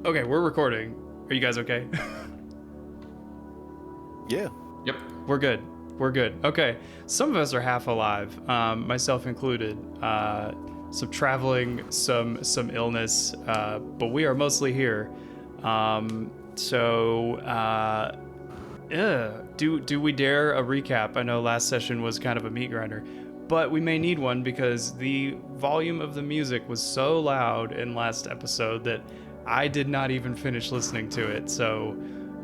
Okay, we're recording. Are you guys okay? Yeah. Yep. We're good. We're good. Okay. Some of us are half alive, myself included. Some traveling, some illness, but we are mostly here. Do we dare a recap? I know last session was kind of a meat grinder, but we may need one because the volume of the music was so loud in last episode that I did not even finish listening to it. So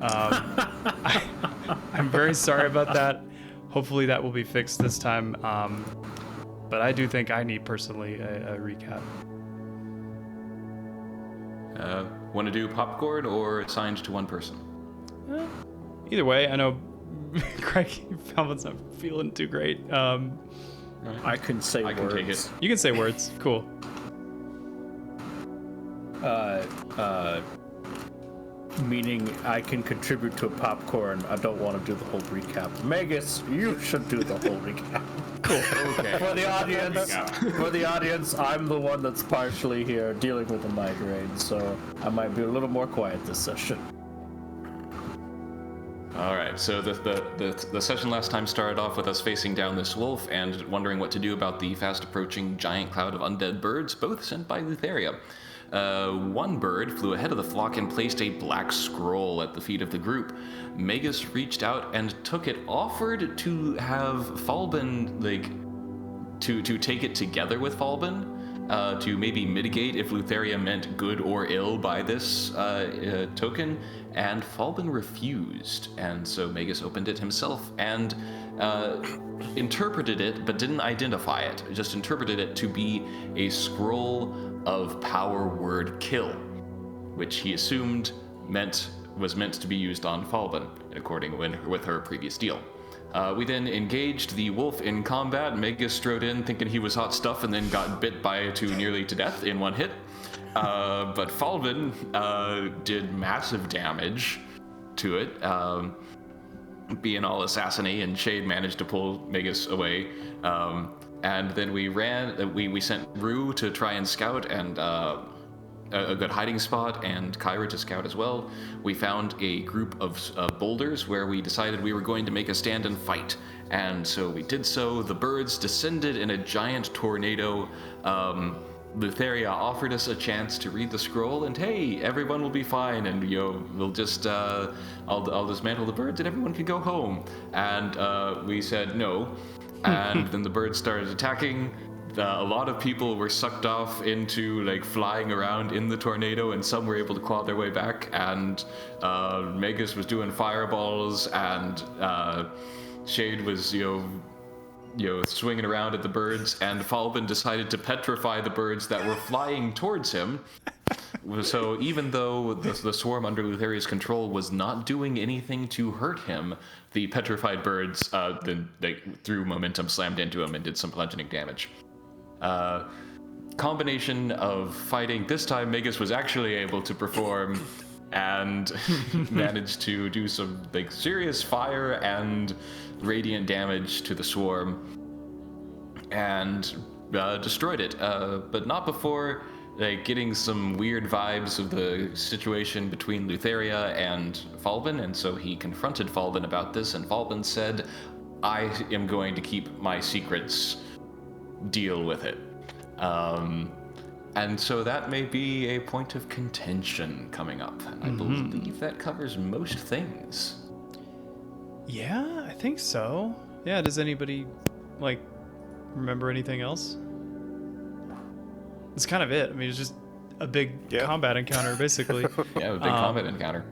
I'm very sorry about that. Hopefully that will be fixed this time. But I do think I need personally a recap. Want to do popcorn or assigned to one person? Either way, I know Craig Falvin's not feeling too great. I can say I can words. take it. You can say words. Cool. Meaning I can contribute to a popcorn. I don't want to do the whole recap. Megas, you should do the whole recap. Cool. Okay. For the audience, I'm the one that's partially here dealing with the migraine, so I might be a little more quiet this session. All right. So the session last time started off with us facing down this wolf and wondering what to do about the fast approaching giant cloud of undead birds, both sent by Lutheria. One bird flew ahead of the flock and placed a black scroll at the feet of the group. Magus reached out and took it, offered to have Falbin, to take it together with Falbin, to maybe mitigate if Lutheria meant good or ill by this token, and Falbin refused, and so Magus opened it himself and interpreted it, but didn't identify it, just interpreted it to be a scroll of power word kill, which he assumed was meant to be used on Falbin, according with her previous deal. We then engaged the wolf in combat. Magus strode in thinking he was hot stuff and then got bit by nearly to death in one hit. But Falbin did massive damage to it, being all assassiny, and Shade managed to pull Magus away. And then we sent Rue to try and scout, and a good hiding spot, and Kyra to scout as well. We found a group of boulders where we decided we were going to make a stand and fight. And so we did so. The birds descended in a giant tornado. Lutheria offered us a chance to read the scroll, and hey, everyone will be fine, and we'll just I'll dismantle the birds and everyone can go home. And we said no. And then the birds started attacking. A lot of people were sucked off into flying around in the tornado, and some were able to claw their way back. And Magus was doing fireballs, and Shade was swinging around at the birds. And Falbin decided to petrify the birds that were flying towards him. So even though the swarm under Lutheria's control was not doing anything to hurt him, the petrified birds then through momentum slammed into him and did some bludgeoning damage. Combination of fighting. This time Magus was actually able to perform and managed to do some serious fire and radiant damage to the swarm and destroyed it, but not before getting some weird vibes of the situation between Lutheria and Falbin. And so he confronted Falbin about this, and Falbin said, I am going to keep my secrets, deal with it. And so that may be a point of contention coming up. And I believe that covers most things. Yeah, I think so. Yeah, does anybody remember anything else? That's kind of it. I mean, it's just a big combat encounter, basically. Yeah, a big combat encounter.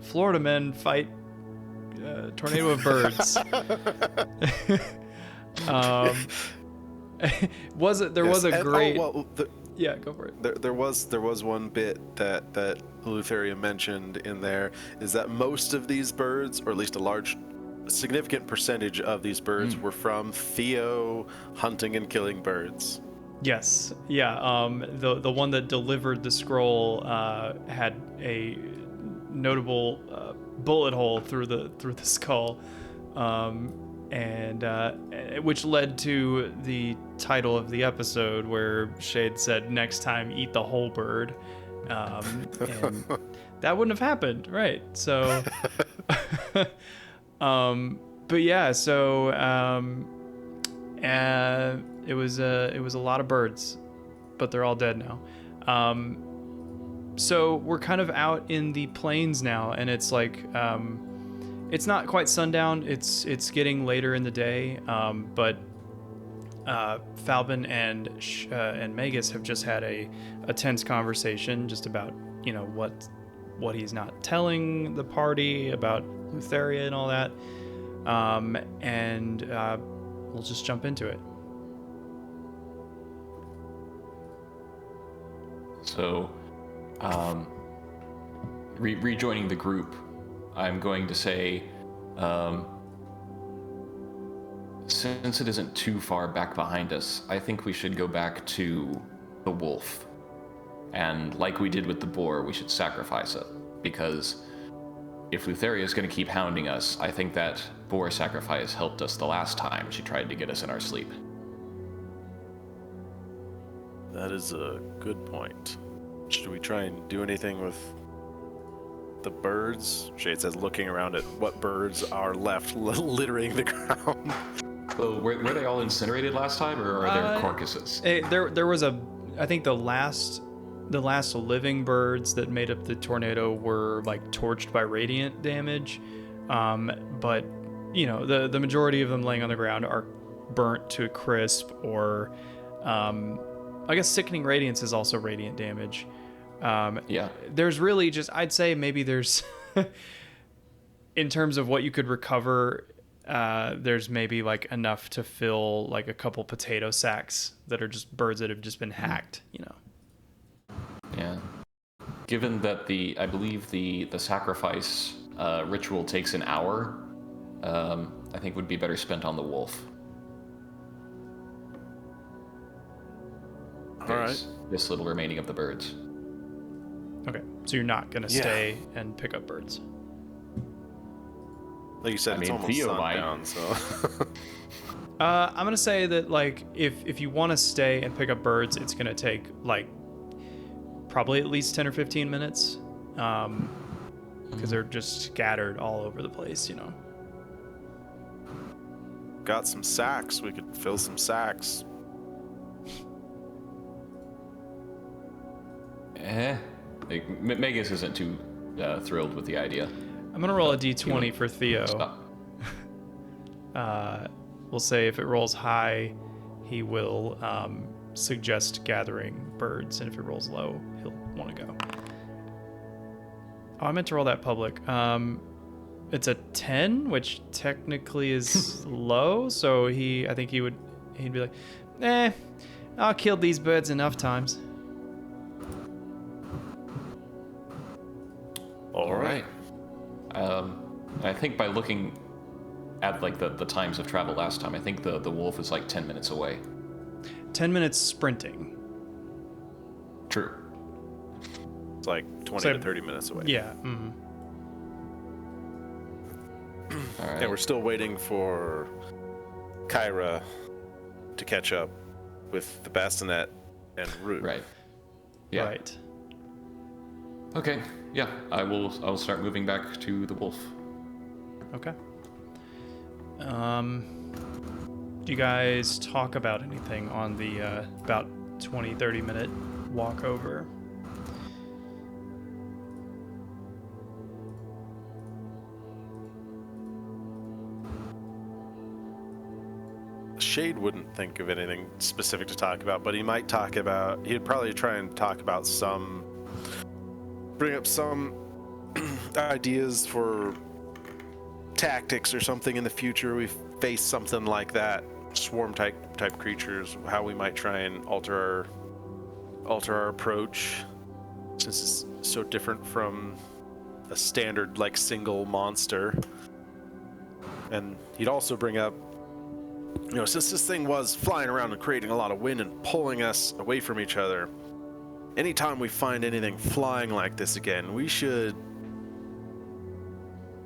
Florida men fight tornado of birds. Yeah, go for it. There was one bit that Lutheria mentioned in there, is that most of these birds, or at least a significant percentage of these birds, were from Theo hunting and killing birds. Yes. Yeah. The one that delivered the scroll had a notable bullet hole through the skull. and which led to the title of the episode where Shade said, "Next time, eat the whole bird," and that wouldn't have happened, right? So, but yeah, so it was a lot of birds, but they're all dead now. So we're kind of out in the plains now, and it's like it's not quite sundown. It's getting later in the day, but Falbin and Magus have just had a tense conversation just about what he's not telling the party about Lutheria and all that, and we'll just jump into it. So, rejoining the group, I'm going to say, since it isn't too far back behind us, I think we should go back to the wolf. And like we did with the boar, we should sacrifice it. Because if Lutheria is going to keep hounding us, I think that boar sacrifice helped us the last time she tried to get us in our sleep. That is a good point. Should we try and do anything with the birds? Shade says, looking around at what birds are left littering the ground. Well, were they all incinerated last time, or are there carcasses? There was I think the last living birds that made up the tornado were like torched by radiant damage, but the majority of them laying on the ground are burnt to a crisp, or I guess sickening radiance is also radiant damage. Yeah. There's really just, I'd say maybe there's, in terms of what you could recover, there's maybe like enough to fill like a couple potato sacks that are just birds that have just been hacked, Yeah. Given that I believe the sacrifice ritual takes an hour, I think would be better spent on the wolf. All right. This little remaining of the birds. Okay, so you're not gonna stay and pick up birds. Like you said, it's almost sundown, so. I'm gonna say that like if you want to stay and pick up birds, it's gonna take like probably at least 10 or 15 minutes, because they're just scattered all over the place, Got some sacks. We could fill some sacks. Like, Magus isn't too thrilled with the idea. I'm gonna roll a d20 for Theo. Stop. We'll say if it rolls high, he will suggest gathering birds, and if it rolls low, he'll want to go. Oh, I meant to roll that public. It's a 10, which technically is low, so I think he'd be like, I've killed these birds enough times. All right. I think by looking at like the times of travel last time, I think the wolf is like 10 minutes away. 10 minutes sprinting. True. It's like 20 to 30 minutes away. Yeah. Mm-hmm. All right. And we're still waiting for Kyra to catch up with the bassinet and Root. Right. Yeah. Right. Okay. Yeah. I'll start moving back to the wolf. Okay. Do you guys talk about anything on the about 20-30 minute walk over? Shade wouldn't think of anything specific to talk about, but he'd probably try and talk about bring up some ideas for tactics or something in the future. We face something like that, swarm type creatures, how we might try and alter our approach, since it's so different from a standard like single monster. And he'd also bring up, since this thing was flying around and creating a lot of wind and pulling us away from each other, anytime we find anything flying like this again, we should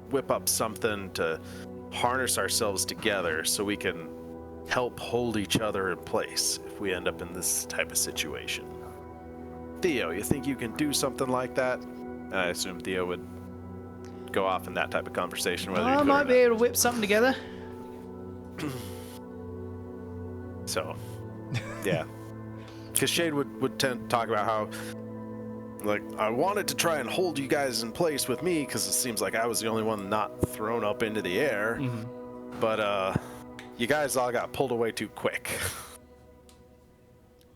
whip up something to harness ourselves together so we can help hold each other in place if we end up in this type of situation. Theo, you think you can do something like that? I assume Theo would go off in that type of conversation. Whether I might be able to whip something together. So, yeah. Because Shade would tend to talk about how, like, I wanted to try and hold you guys in place with me because it seems like I was the only one not thrown up into the air. But, you guys all got pulled away too quick.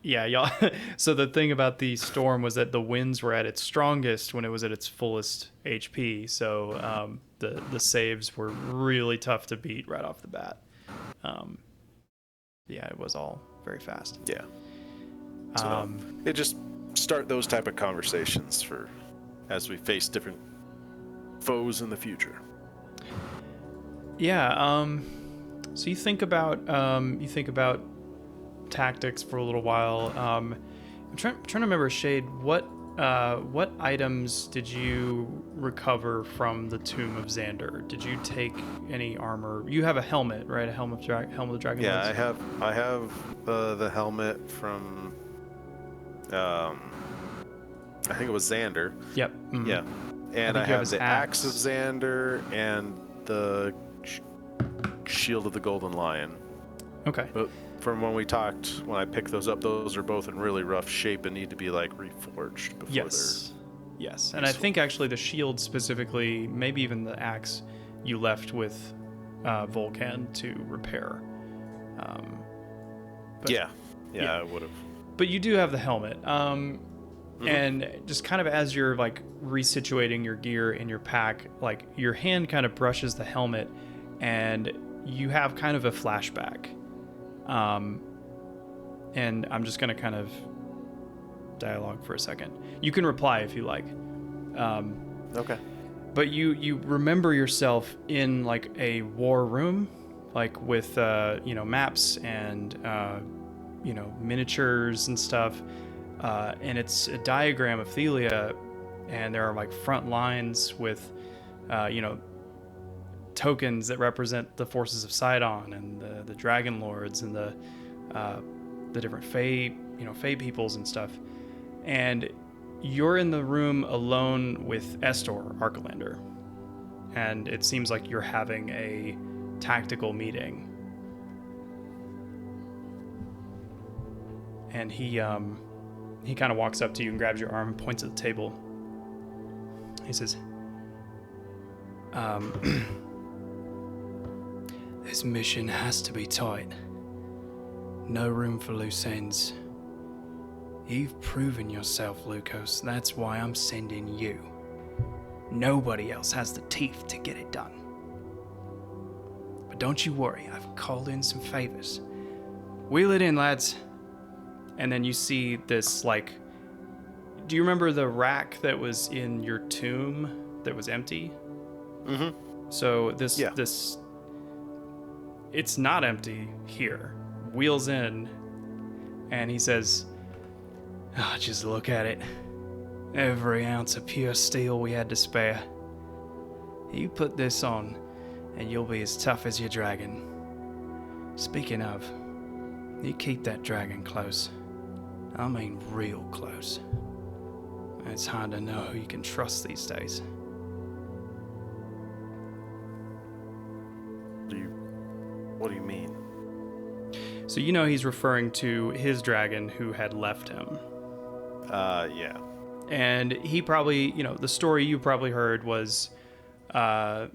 Yeah, y'all. So the thing about the storm was that the winds were at its strongest when it was at its fullest HP. So the saves were really tough to beat right off the bat. Yeah, it was all very fast. Yeah. So it just start those type of conversations for as we face different foes in the future. Yeah. So you think about tactics for a little while. I'm trying to remember, Shade. What items did you recover from the Tomb of Xander? Did you take any armor? You have a helmet, right? A helm of the Dragonlords. Yeah, I have the helmet from I think it was Xander. Yep. Yeah, and I have the axe of Xander and the shield of the Golden Lion. Okay. But from when we talked, when I picked those up, those are both in really rough shape and need to be like reforged before Yes. Yes. And I think actually the shield specifically, maybe even the axe, you left with Volcan to repair. Yeah, I would have. But you do have the helmet. And just kind of as you're like resituating your gear in your pack, like your hand kind of brushes the helmet and you have kind of a flashback. And I'm just going to kind of dialogue for a second. You can reply if you like. Okay. But you remember yourself in like a war room, like with, maps and, miniatures and stuff. And it's a diagram of Thelia, and there are like front lines with, tokens that represent the forces of Sidon and the Dragonlords and the different Fae peoples and stuff. And you're in the room alone with Estor, Archelander. And it seems like you're having a tactical meeting. And he kind of walks up to you and grabs your arm and points at the table. He says, this mission has to be tight. No room for loose ends. You've proven yourself, Lukos. That's why I'm sending you. Nobody else has the teeth to get it done. But don't you worry, I've called in some favors. Wheel it in, lads. And then you see this, like... Do you remember the rack that was in your tomb that was empty? Mm-hmm. So this... It's not empty here. Wheels in, and he says, just look at it. Every ounce of pure steel we had to spare. You put this on, and you'll be as tough as your dragon. Speaking of, you keep that dragon close. I mean real close. It's hard to know who you can trust these days. What do you mean? So he's referring to his dragon who had left him. Yeah. And he probably, the story you probably heard was, they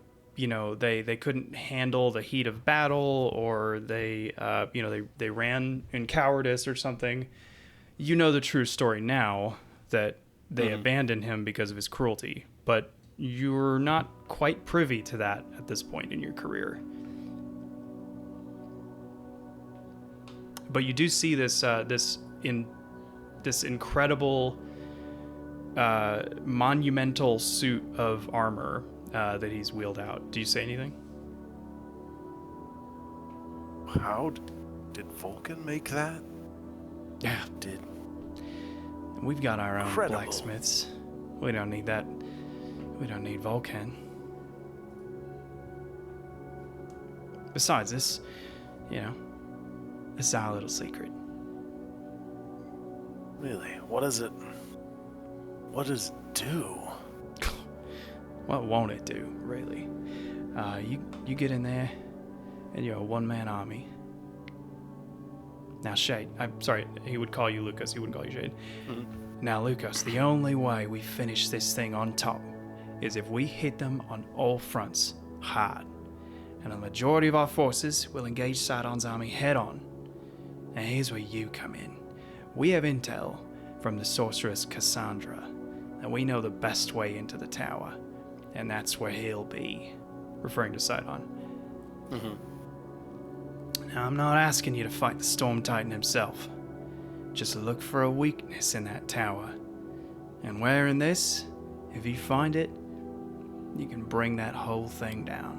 couldn't handle the heat of battle, or they ran in cowardice or something. You know the true story now, that they abandoned him because of his cruelty, but you're not quite privy to that at this point in your career. But you do see this incredible monumental suit of armor that he's wheeled out. Do you say anything? How did Vulcan make that? Yeah. We've got our own Incredible. blacksmiths. We don't need that. We don't need Vulcan. Besides this, this is our little secret. Really? What does it do? What won't it do, really? You get in there, and you're a one-man army. Now, Shade, I'm sorry, he would call you Lucas, he wouldn't call you Shade. Mhm. Now, Lucas, the only way we finish this thing on top is if we hit them on all fronts, hard. And the majority of our forces will engage Sidon's army head-on. And here's where you come in. We have intel from the sorceress Cassandra, and we know the best way into the tower, and that's where he'll be, referring to Sidon. Mm-hmm. Now, I'm not asking you to fight the Storm Titan himself. Just look for a weakness in that tower. And where in this, if you find it, you can bring that whole thing down.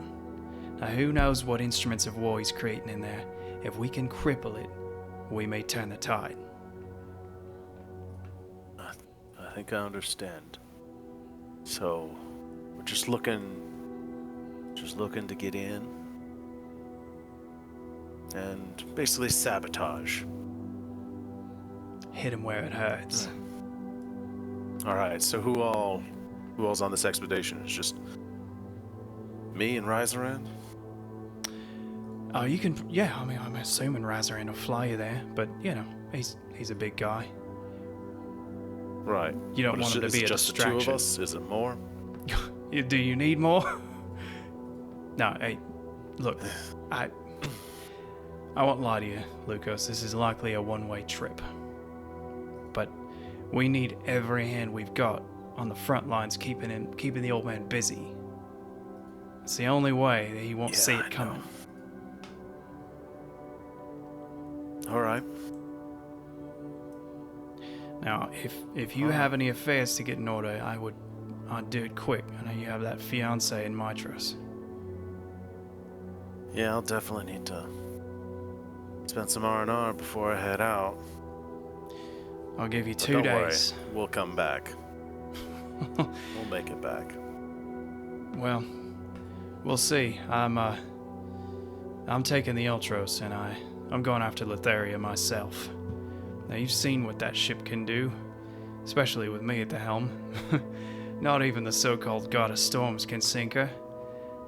Now, who knows what instruments of war he's creating in there. If we can cripple it, we may turn the tide. I think I understand. So, we're just looking to get in and basically sabotage. Hit him where it hurts. All right. So who all's on this expedition? It's just me and Rizaran? Oh, you can, yeah, I mean, I'm assuming Razarin will fly you there, but, he's a big guy. Right. You don't But want him to is be it a just distraction. the two of us? Is it more? Do you need more? No, hey, look, I won't lie to you, Lucas. This is likely a one-way trip. But we need every hand we've got on the front lines keeping the old man busy. It's the only way that he won't see I it coming. All right. Now, if you have any affairs to get in order, I'd do it quick. I know you have that fiancé in Mitras. Yeah, I'll definitely need to spend some R&R before I head out. I'll give you But 2 don't days. worry, we'll come back. We'll make it back. Well, we'll see. I'm taking the Ultros, and I'm going after Letheria myself. Now, you've seen what that ship can do, especially with me at the helm. Not even the so-called God of Storms can sink her.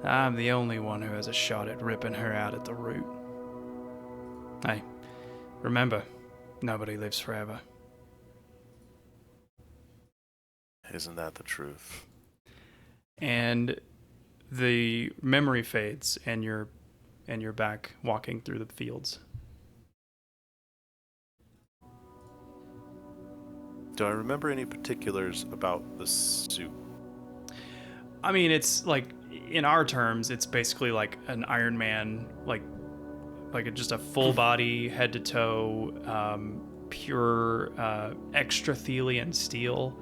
I'm the only one who has a shot at ripping her out at the root. Hey, remember, nobody lives forever. Isn't that the truth? And the memory fades, and you're back walking through the fields. Do I remember any particulars about the suit? I mean, it's like, in our terms, it's basically like an Iron Man, like just a full body, head to toe, pure extra Thelian steel.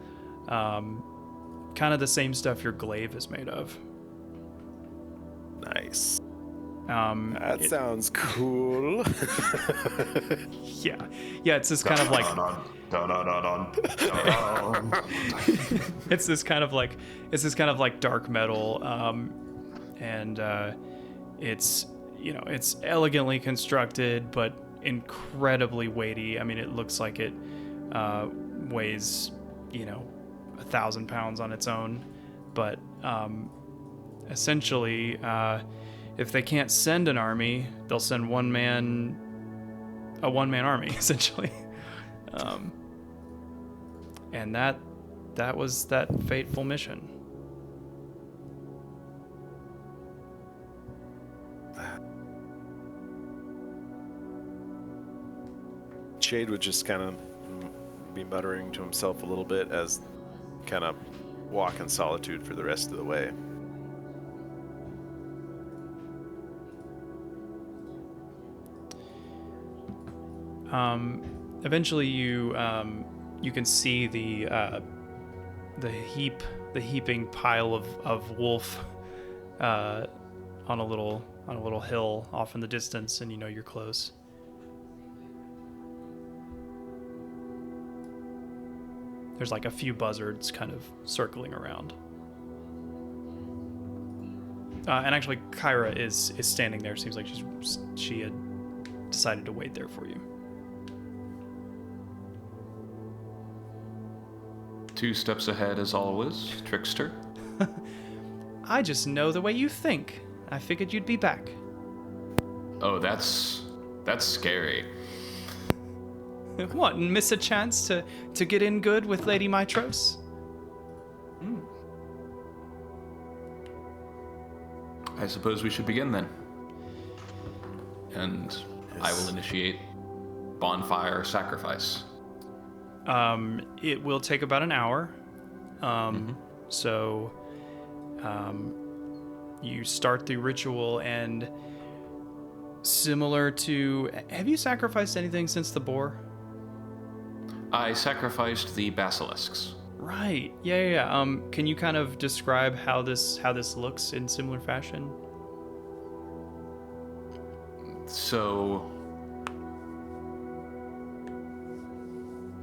Kind of the same stuff your glaive is made of. Nice. That Sounds cool. Yeah, it's this kind of like it's this kind of like dark metal, and it's it's elegantly constructed but incredibly weighty. I mean, it looks like it weighs 1,000 pounds on its own, but essentially, if they can't send an army, they'll send a one-man army, essentially. And that was that fateful mission. Shade would just kind of be muttering to himself a little bit as kind of walk in solitude for the rest of the way. Eventually, you can see the heaping pile of wolf on a little hill off in the distance, and you're close. There's like a few buzzards kind of circling around. And actually, Kyra is standing there. Seems like she had decided to wait there for you. 2 steps ahead as always, trickster. I just know the way you think. I figured you'd be back. Oh, that's scary. What, miss a chance to get in good with Lady Mitros? I suppose we should begin then. And I will initiate bonfire sacrifice. It will take about an hour. So you start the ritual, and similar to... Have you sacrificed anything since the boar? I sacrificed the basilisks. Right. Yeah. Can you kind of describe how this looks in similar fashion? So,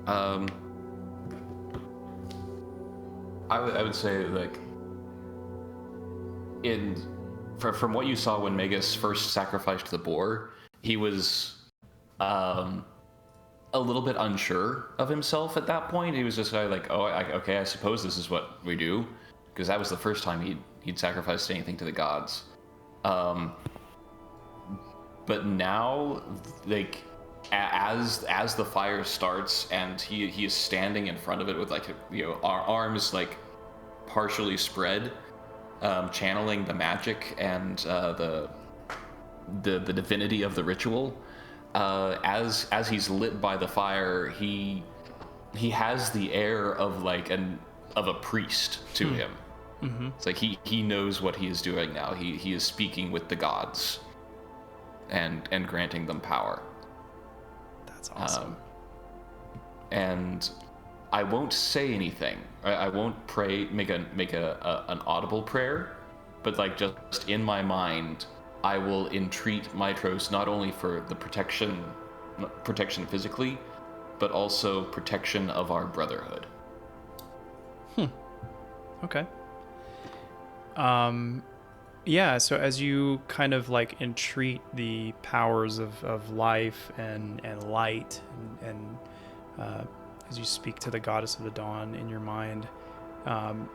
I would say, like, from what you saw when Magus first sacrificed the boar, he was a little bit unsure of himself at that point. He was just like, okay, I suppose this is what we do, because that was the first time he'd sacrificed anything to the gods. But now, like, as the fire starts and he is standing in front of it with, like, our arms, like, partially spread, channeling the magic and the divinity of the ritual. As he's lit by the fire, he has the air of a priest to him. Mm-hmm. It's like he knows what he is doing now. He is speaking with the gods and granting them power. That's awesome. And I won't say anything. I won't pray, make an audible prayer, but, like, just in my mind, I will entreat Mitros not only for the protection physically, but also protection of our brotherhood. Okay. Yeah, so as you kind of, like, entreat the powers of life and light, and as you speak to the goddess of the dawn in your mind,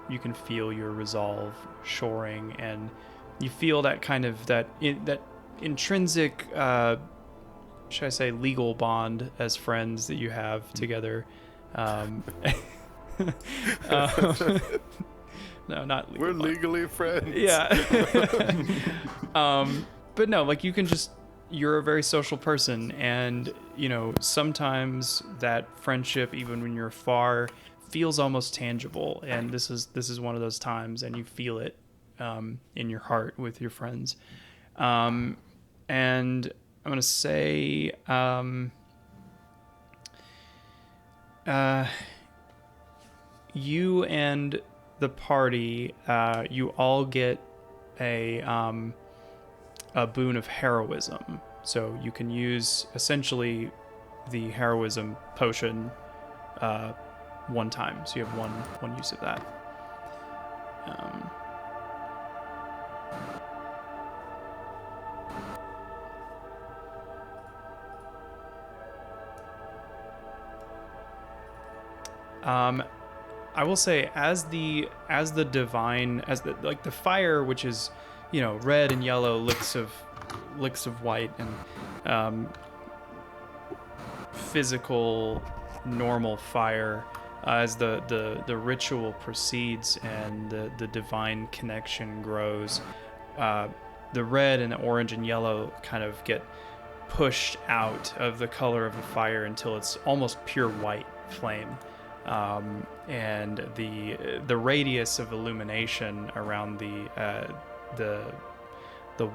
you can feel your resolve shoring, and you feel that kind of that intrinsic, should I say, legal bond as friends that you have together. No, not legal. We're legally friends. Yeah. But no, like, you're a very social person, and, sometimes that friendship, even when you're far, feels almost tangible, and this is one of those times, and you feel it in your heart with your friends. And I'm going to say, you and the party, you all get a boon of heroism. So you can use essentially the heroism potion one time. So you have one use of that. I will say, as the fire, which is, red and yellow licks of white, and physical normal fire, as the ritual proceeds and the divine connection grows, the red and the orange and yellow kind of get pushed out of the color of the fire until it's almost pure white flame. And the radius of illumination around the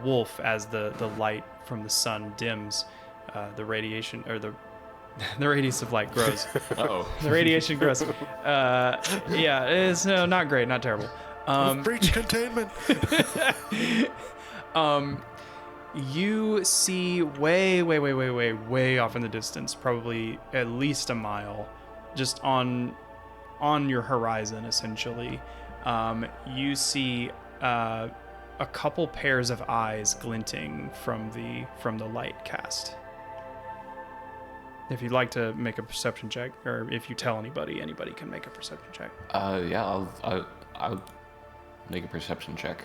wolf, as the light from the sun dims, the radiation, or the radius of light grows. Uh-oh. The radiation grows. Yeah, it's not great, not terrible. Breach containment. You see way off in the distance, probably at least a mile, just on your horizon, essentially, you see a a couple pairs of eyes glinting from the light cast. If you'd like to make a perception check, or if you tell anybody can make a perception check. Yeah, I'll make a perception check.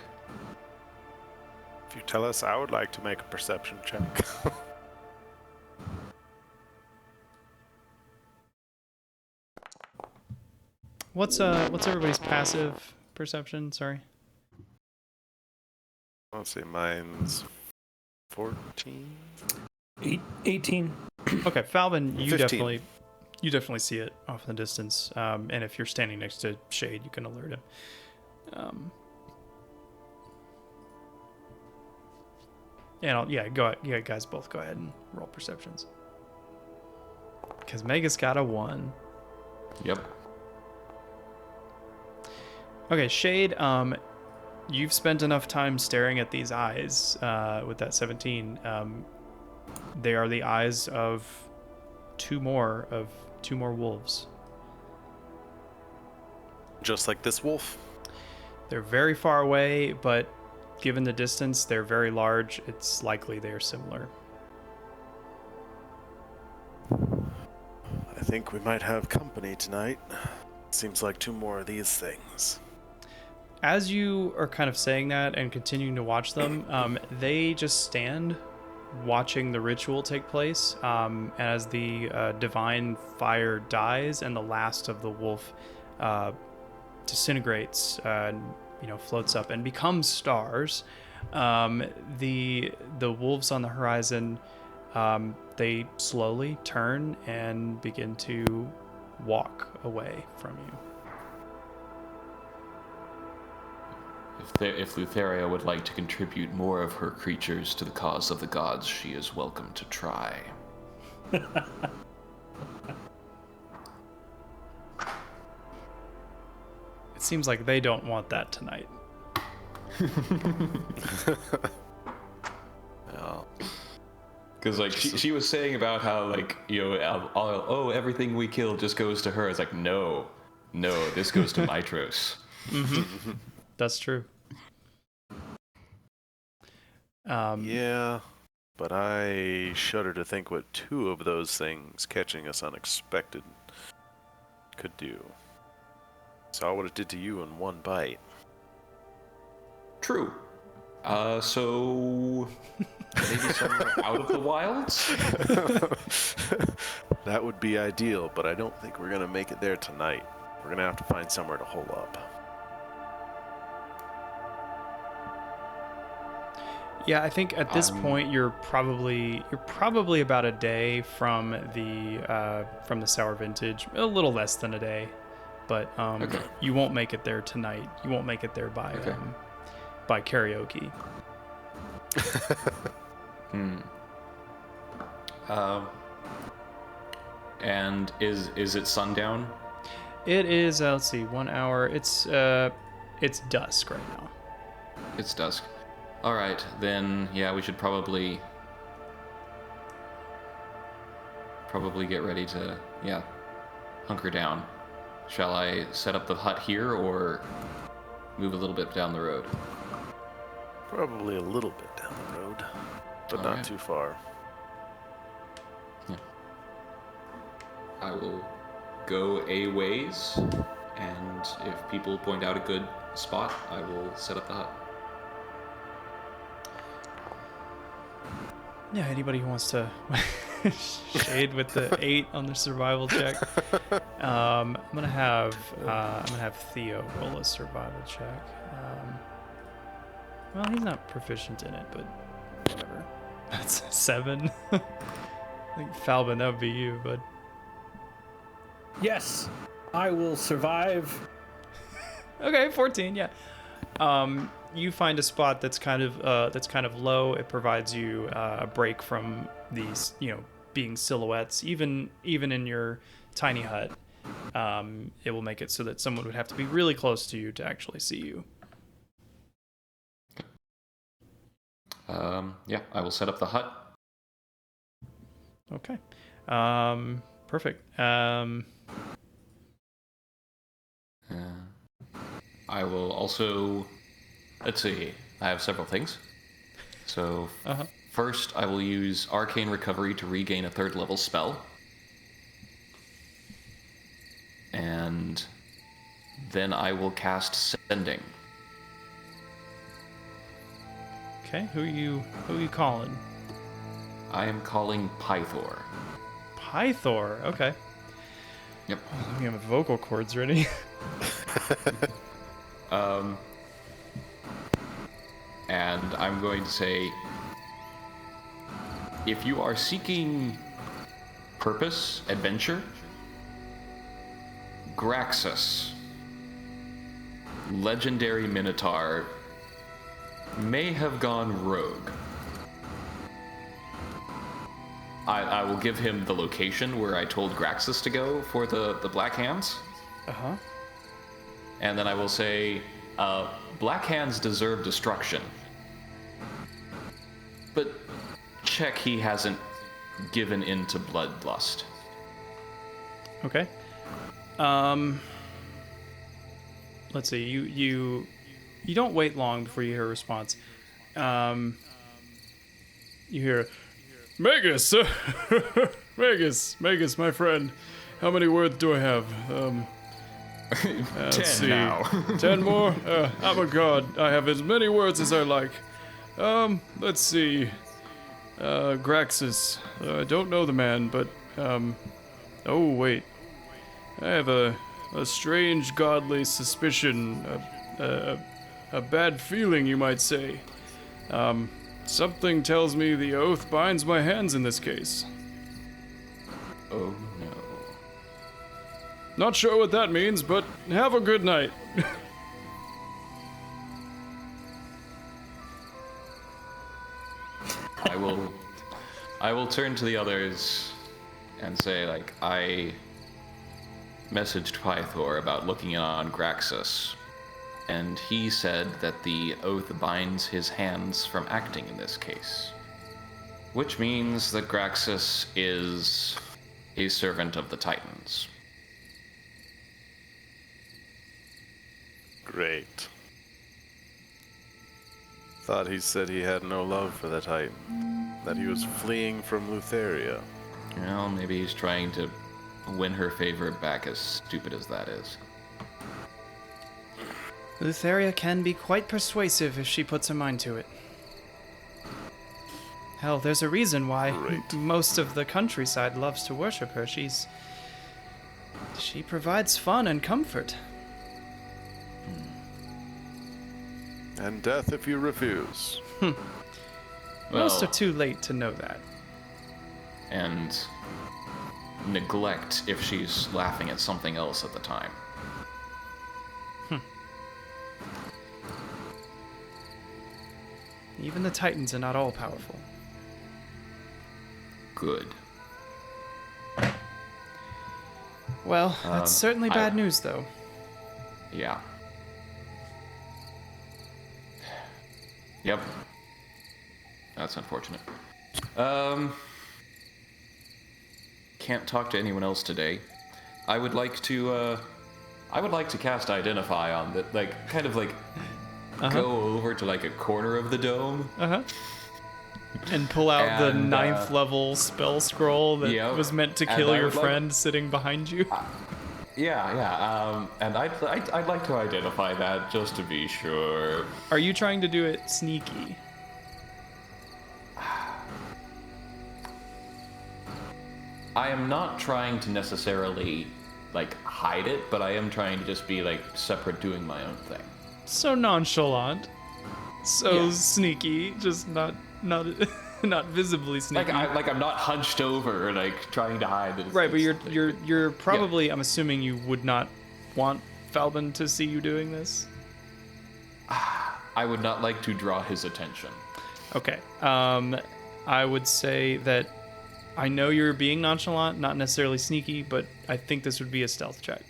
If you tell us, I would like to make a perception check. What's everybody's passive perception? Sorry. Let's see, mine's 14. 18. Okay, Falvin, you 15. definitely see it off in the distance. And if you're standing next to Shade, you can alert him. Guys, both go ahead and roll perceptions. Because Mega's got a 1. Yep. Okay, Shade, you've spent enough time staring at these eyes with that 17. They are the eyes of two more wolves. Just like this wolf. They're very far away, but given the distance, they're very large. It's likely they are similar. I think we might have company tonight. Seems like 2 more of these things. As you are kind of saying that and continuing to watch them, they just stand watching the ritual take place. As the divine fire dies and the last of the wolf disintegrates, floats up and becomes stars. The wolves on the horizon, they slowly turn and begin to walk away from you. If Lutheria would like to contribute more of her creatures to the cause of the gods, she is welcome to try. It seems like they don't want that tonight. Because she was saying about how everything we kill just goes to her. It's like no, this goes to Mitros. Mm-hmm. That's true. Yeah, but I shudder to think what 2 of those things catching us unexpected could do. Saw what it did to you in one bite. True. So maybe somewhere out of the wilds? That would be ideal, but I don't think we're gonna make it there tonight. We're gonna have to find somewhere to hole up. Yeah, I think at this point you're probably about a day from the sour vintage, a little less than a day, but okay. You won't make it there tonight. You won't make it there by karaoke. And is it sundown? It is. Let's see, 1 hour. It's dusk right now. It's dusk. All right, then. Yeah, we should probably get ready to hunker down. Shall I set up the hut here or move a little bit down the road? Probably a little bit down the road, but not too far. Yeah. I will go a ways, and if people point out a good spot, I will set up the hut. Yeah, anybody who wants to Shade with the 8 on the survival check. I'm gonna have Theo roll a survival check. Well, he's not proficient in it, but whatever. That's a 7. I think Falvin, that would be you, bud. Yes, I will survive. Okay, 14. Yeah. You find a spot that's kind of low. It provides you a break from these, being silhouettes. Even in your tiny hut, it will make it so that someone would have to be really close to you to actually see you. Yeah, I will set up the hut. Okay. Perfect. I will also, let's see, I have several things. So, Uh-huh. first, I will use Arcane Recovery to regain a 3rd level spell. And then I will cast Sending. Okay, who you calling? I am calling Pythor. Pythor. Okay. Yep. Let me have my vocal cords ready. And I'm going to say, if you are seeking purpose, adventure, Graxus, legendary Minotaur, may have gone rogue. I will give him the location where I told Graxus to go for the Black Hands. Uh-huh. And then I will say, Black Hands deserve destruction. But check he hasn't given in to bloodlust. Okay. Let's see. You don't wait long before you hear a response. You hear, Magus, Magus, my friend. How many words do I have? 10 now. 10 more? I'm a god. I have as many words as I like. Let's see. Graxus. I don't know the man, but, oh, wait. I have a strange godly suspicion, a bad feeling, you might say. Something tells me the oath binds my hands in this case. Oh no. Not sure what that means, but have a good night. I will turn to the others and say, like, I messaged Pythor about looking in on Graxus, and he said that the oath binds his hands from acting in this case. Which means that Graxus is a servant of the Titans. Great. Thought he said he had no love for the Titan. That he was fleeing from Lutheria. Well, maybe he's trying to win her favor back, as stupid as that is. Lutheria can be quite persuasive if she puts her mind to it. Hell, there's a reason why most of the countryside loves to worship her. She provides fun and comfort. And death if you refuse. Most are Well, too late to know that. and neglect if she's laughing at something else at the time. Even the Titans are not all powerful. Good. Well, that's certainly bad I- news, though. Yeah. Yep. That's unfortunate. Can't talk to anyone else today. I would like to cast Identify on the, like, kind of like go over to like a corner of the dome. And pull out the And, 9th level spell scroll that yep. was meant to And kill I your would like- friend sitting behind you. And I'd like to identify that just to be sure. Are you trying to do it sneaky? I am not trying to necessarily like hide it, but I am trying to just be like separate, doing my own thing. So nonchalant. So Yeah. sneaky, just not not visibly sneaky. I'm not hunched over, like trying to hide it. Right, but you're probably, I'm assuming you would not want Falbin to see you doing this. I would not like to draw his attention. Okay. I would say that I know you're being nonchalant, not necessarily sneaky, but I think this would be a stealth check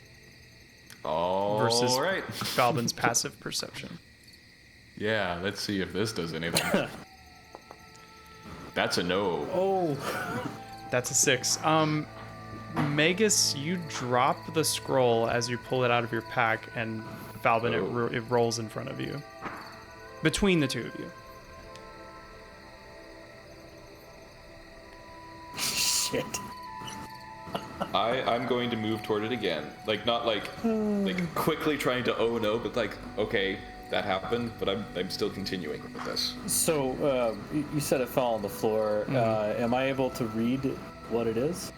versus All right. Falbin's passive perception. Yeah, let's see if this does anything. That's a no. Oh, That's a 6. Magus, you drop the scroll as you pull it out of your pack, and Falbin, it rolls in front of you. between the two of you. Shit. I'm going to move toward it again. Like, not like quickly trying to oh no, but like, okay, that happened, but I'm still continuing with this. So, you said it fell on the floor. Am I able to read what it is?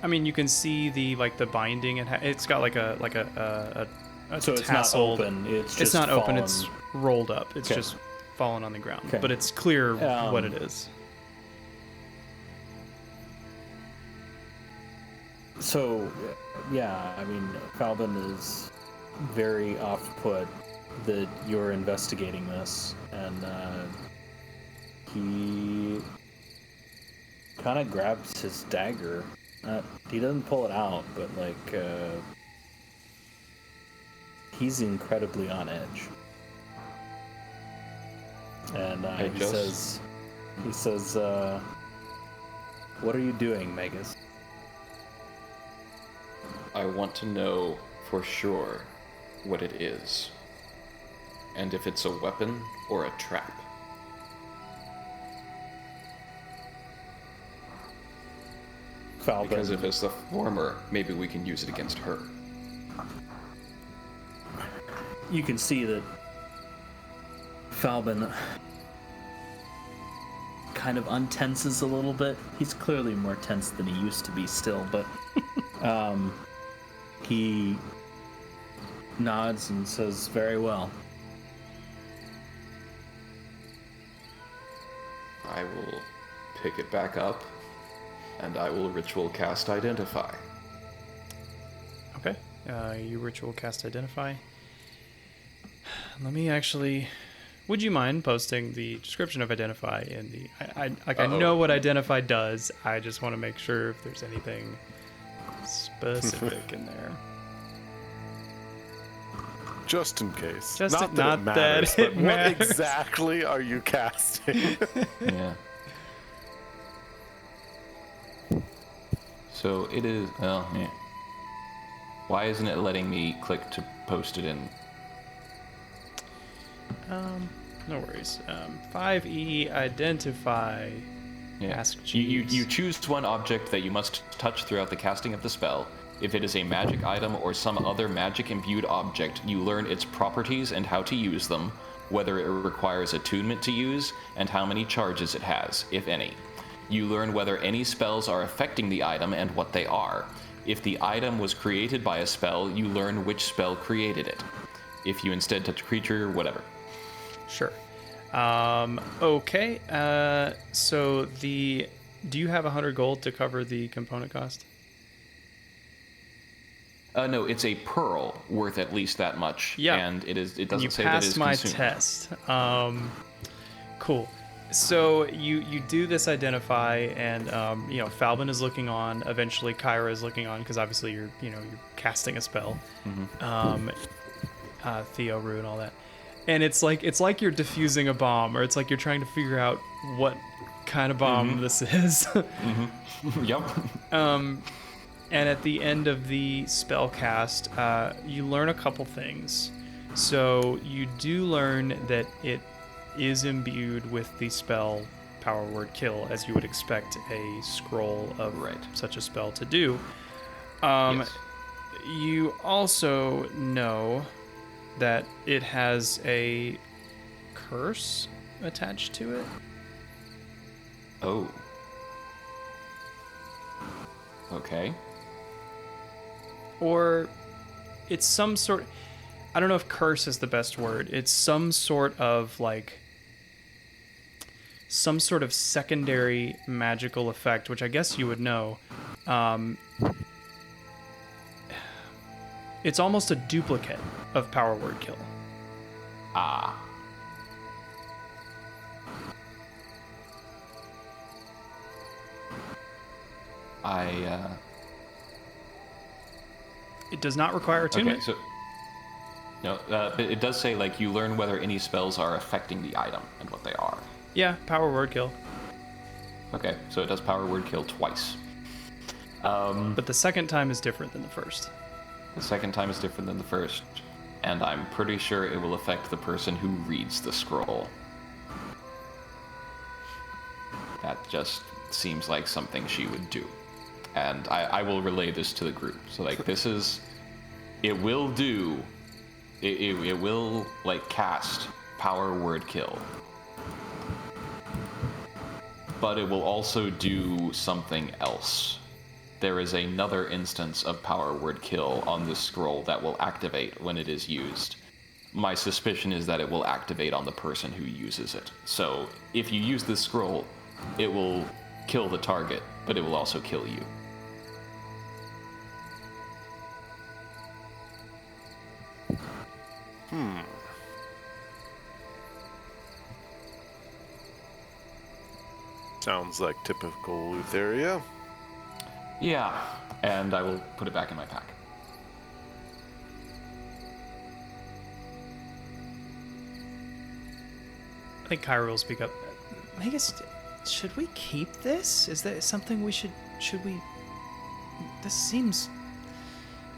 I mean, you can see the binding. It's got like a So it's tasseled, not open. It's just it's not open. fallen. It's rolled up. It's Okay. just fallen on the ground. Okay. But it's clear what it is. So, yeah, I mean, Falbin is very off-put that you're investigating this, and he kind of grabs his dagger. He doesn't pull it out, but he's incredibly on edge. And he says, "What are you doing, Megas?" I want to know for sure what it is, and if it's a weapon or a trap. Falbin. Because if it's the former, maybe we can use it against her. You can see that Falbin kind of untenses a little bit. He's clearly more tense than he used to be still, but he nods and says, "Very well." I will pick it back up, and I will ritual cast Identify. Okay. You ritual cast Identify. Let me actually... Would you mind posting the description of Identify in the... I know what Identify does. I just want to make sure if there's anything specific in there. Just in case. Just not not it matters, that it but matters. what exactly are you casting? Yeah. So it is... Well, yeah. Why isn't it letting me click to post it in? No worries. 5E Identify. Yeah. Ask You Jeeves. choose one object that you must touch throughout the casting of the spell. If it is a magic item or some other magic-imbued object, you learn its properties and how to use them, whether it requires attunement to use, and how many charges it has, if any. You learn whether any spells are affecting the item and what they are. If the item was created by a spell, you learn which spell created it. If you instead touch a creature, whatever. Sure. Okay. So do you have 100 gold to cover the component cost? No, it's a pearl worth at least that much. Yeah. And it doesn't You say that passed it's my consumed. test. Cool. So you do this Identify, and Falbin is looking on. Eventually, Kyra is looking on because obviously you're casting a spell. Theo Rue and all that, and it's like you're defusing a bomb, or it's like you're trying to figure out what kind of bomb this is. Yep. And at the end of the spell cast, you learn a couple things. So you do learn that it is imbued with the spell Power Word Kill, as you would expect a scroll of such a spell to do. Yes. You also know that it has a curse attached to it. Oh. Okay. Or it's some sort... I don't know if curse is the best word. It's some sort of secondary magical effect, which I guess you would know. It's almost a duplicate of Power Word Kill. Ah. It does not require attunement. Okay, so... No, but it does say, you learn whether any spells are affecting the item and what they are. Yeah, Power Word Kill. Okay, so it does Power Word Kill twice. But the second time is different than the first. The second time is different than the first. and I'm pretty sure it will affect the person who reads the scroll. That just seems like something she would do. And I will relay this to the group. So, like, this is... It will do... It will, like, cast Power Word Kill. But it will also do something else. There is another instance of Power Word Kill on this scroll that will activate when it is used. My suspicion is that it will activate on the person who uses it. So, if you use this scroll, it will kill the target, but it will also kill you. Sounds like typical Lutheria. Yeah, and I will put it back in my pack. I think Kyra will speak up. Magus, should we keep this? Is that something we should we... This seems...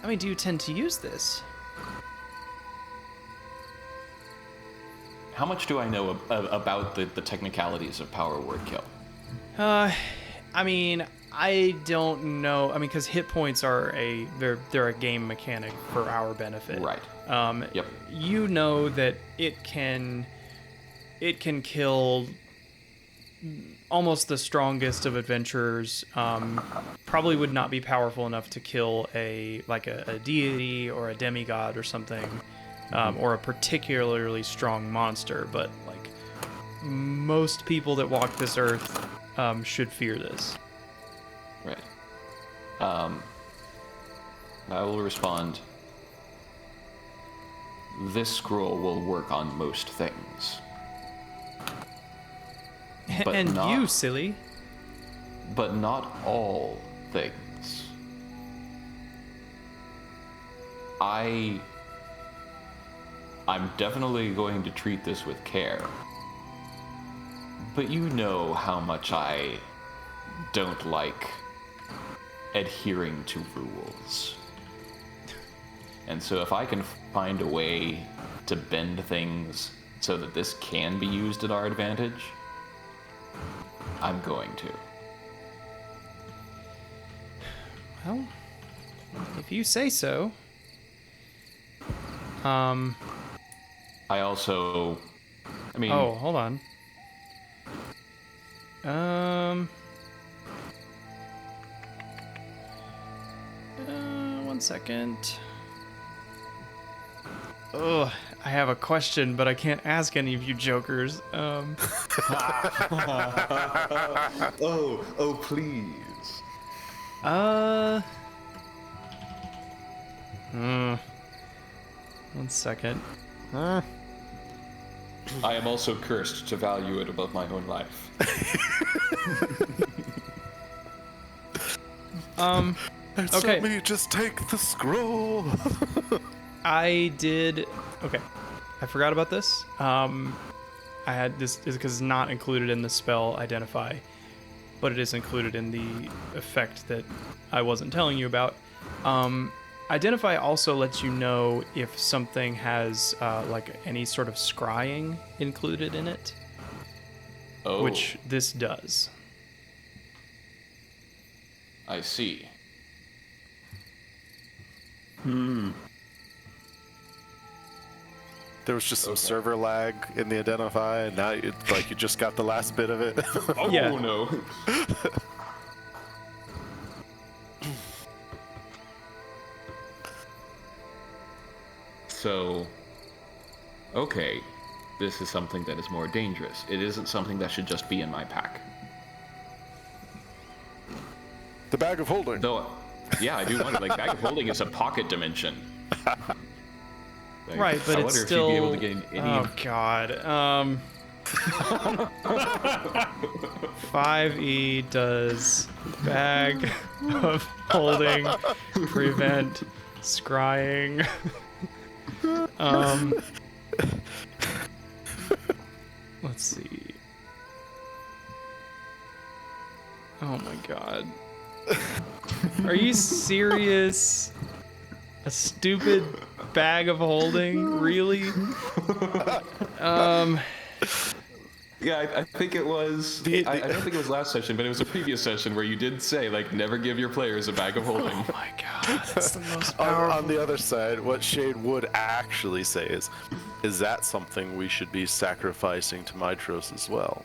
I mean, do you tend to use this? How much do I know about the technicalities of Power Word Kill? I mean, I don't know. I mean, because hit points are they're a game mechanic for our benefit. Right. Yep. You know that it can kill almost the strongest of adventurers. Probably would not be powerful enough to kill a deity or a demigod or something, or a particularly strong monster. But like most people that walk this earth should fear this. Right. I will respond. This scroll will work on most things. But And not, you, silly. But not all things. I'm definitely going to treat this with care. But you know how much I don't like adhering to rules. And so if I can find a way to bend things so that this can be used at our advantage, I'm going to. Well, if you say so. I mean... Oh, hold on. One second. Oh, I have a question, but I can't ask any of you jokers. Oh, please. One second. I am also cursed to value it above my own life. Okay. Let me just take the scroll. I did. Okay, I forgot about this. I had this because it's not included in the spell identify, but it is included in the effect that I wasn't telling you about. Identify also lets you know if something has like any sort of scrying included in it, which this does. I see. There was just some server lag in the identify, and now it's like you just got the last bit of it. Oh, Yeah. no. So, okay, this is something that is more dangerous. It isn't something that should just be in my pack. The bag of holding. Though, yeah, I do wonder, like, bag of holding is a pocket dimension. Like, Right, but I it's wonder if still. you'd be able to get any... Oh God. 5e does bag of holding prevent scrying. Let's see. Oh my God. Are you serious? A stupid bag of holding? Really? Yeah, I think it was. I don't think it was last session, but it was a previous session where you did say, like, never give your players a bag of holding. Oh my god, that's the most on, powerful. on the other side, what Shade would actually say is that something we should be sacrificing to Mitros as well?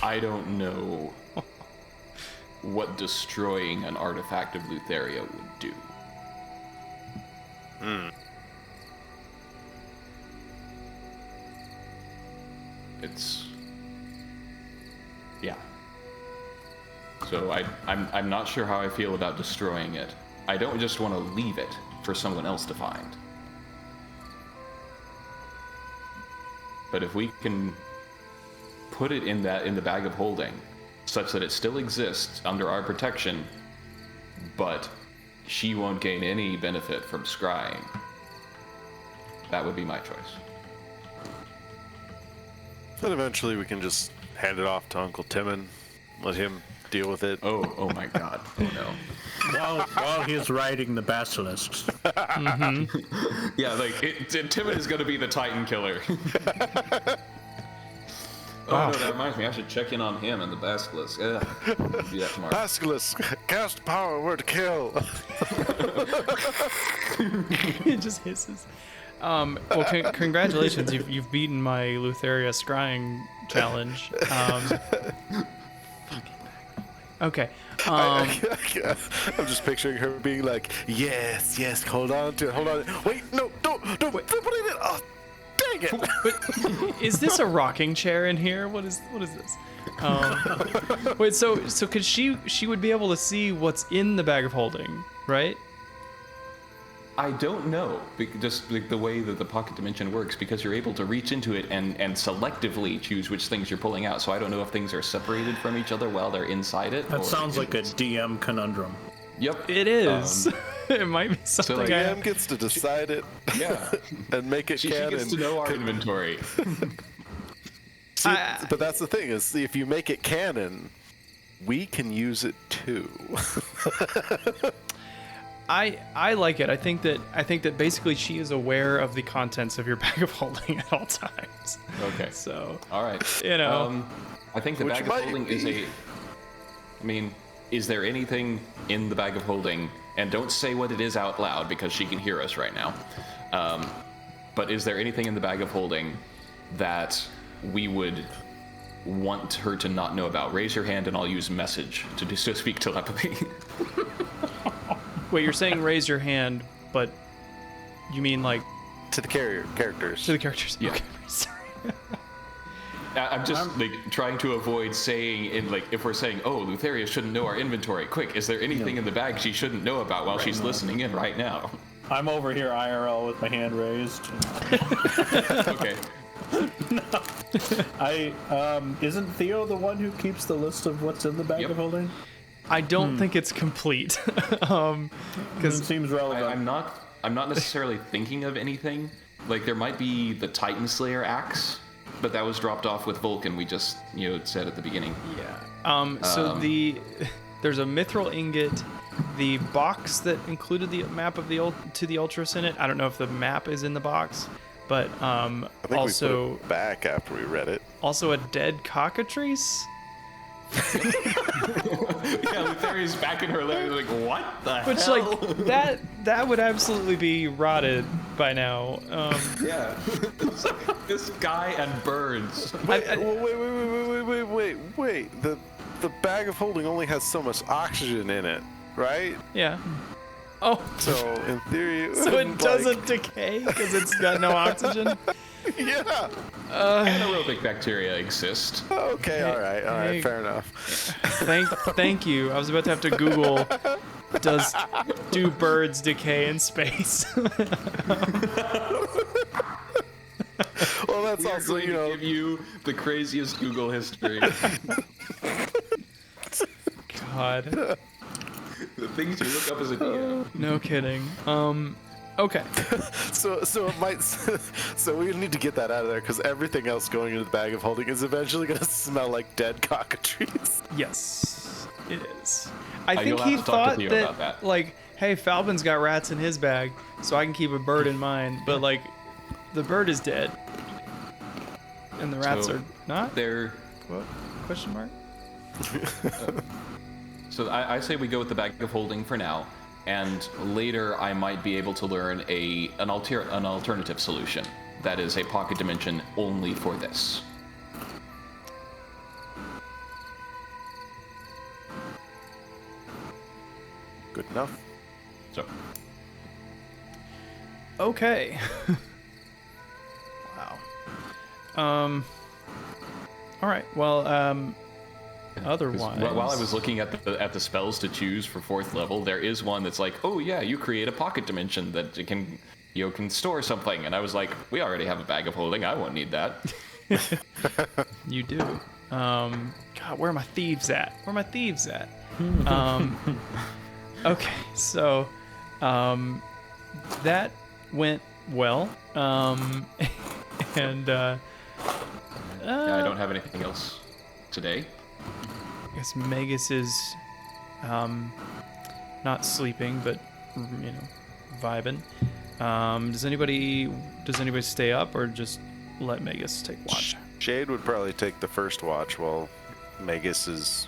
I don't know what destroying an artifact of Lutheria would do. It's... yeah. So I'm not sure how I feel about destroying it. I don't just want to leave it for someone else to find. But if we can put it in the bag of holding, such that it still exists under our protection, but she won't gain any benefit from scrying, that would be my choice. Then eventually we can just hand it off to Uncle Timon, let him deal with it. Oh my god. Oh no. While he's riding the basilisks. Yeah, like, Timon is gonna be the Titan killer. Oh no, that reminds me, I should check in on him and the Basilisk. Ugh, I'll do that tomorrow. Basilisk, cast power, word kill. It just hisses. Well, congratulations, you've beaten my Lutheria scrying challenge. Okay. I'm just picturing her being like, yes, hold on to it, Wait, no, don't put it in. Oh, dang it. Wait, is this a rocking chair in here? What is this? Wait, so cause she would be able to see what's in the bag of holding, right? I don't know, just like the way that the pocket dimension works, because you're able to reach into it and selectively choose which things you're pulling out. So I don't know if things are separated from each other while they're inside it. That sounds like a DM conundrum. Yep. It is. It might be something. like, DM gets to decide it. Yeah. And make it She canon. gets to know our inventory. See, but that's the thing is, if you make it canon, we can use it too. I like it. I think that basically she is aware of the contents of your bag of holding at all times. Okay. So, All right. you know, I think the Which bag of might holding be- is a... I mean, is there anything in the bag of holding, and don't say what it is out loud because she can hear us right now, but is there anything in the bag of holding that we would want her to not know about? Raise your hand and I'll use message to speak telepathy. wait, you're saying raise your hand, but you mean like To the characters. to the characters? Yeah. Okay, sorry. I'm just like trying to avoid saying in like if we're saying, oh, Lutheria shouldn't know our inventory. Quick, is there anything in the bag she shouldn't know about while she's listening in right now? I'm over here IRL with my hand raised. Okay. Isn't Theo the one who keeps the list of what's in the bag Yep. of holding? I don't think it's complete. It seems relevant. I'm not necessarily thinking of anything. Like there might be the Titan Slayer axe, but that was dropped off with Vulcan. We just said at the beginning. Yeah. So there's a mithril ingot, the box that included the map of the Ultras in it. I don't know if the map is in the box, but I think also we put it back after we read it. also a dead cockatrice. Yeah, Lutheria's back in her lair. Like, what the Which hell? like that would absolutely be rotted by now. Yeah. It's like this guy and birds. Wait. The bag of holding only has so much oxygen in it, right? Yeah. Oh, So in theory, so it like- doesn't decay because it's got no oxygen. Yeah. Anaerobic bacteria exist. Okay. All right. hey. Fair enough. Thank you. I was about to have to Google. Do birds decay in space? Well, that's We are also going to give you the craziest Google history. God, The things you look up as a DM. no kidding. Okay. So it might. So we need to get that out of there because everything else going into the bag of holding is eventually going to smell like dead cockatrices. Yes, it is. I think you'll he have to talk to thought Theo that, about that. like, hey, Falbin's got rats in his bag, so I can keep a bird in mine. But like, the bird is dead, and the rats So are not. They're What? Question mark? So I say we go with the bag of holding for now, and later I might be able to learn an alternative solution. That is a pocket dimension only for this. Good enough. So Okay. Wow. All right. Well, 'cause otherwise, while I was looking at the spells to choose for 4th level, there is one that's like, oh yeah, you create a pocket dimension that it can store something, and I was like, we already have a bag of holding. I won't need that. you do. God, where are my thieves at? Okay, so, that went well. And Yeah, I don't have anything else today. I guess Magus is, not sleeping, but vibing. Does anybody stay up or just let Magus take watch? Shade would probably take the first watch while Magus is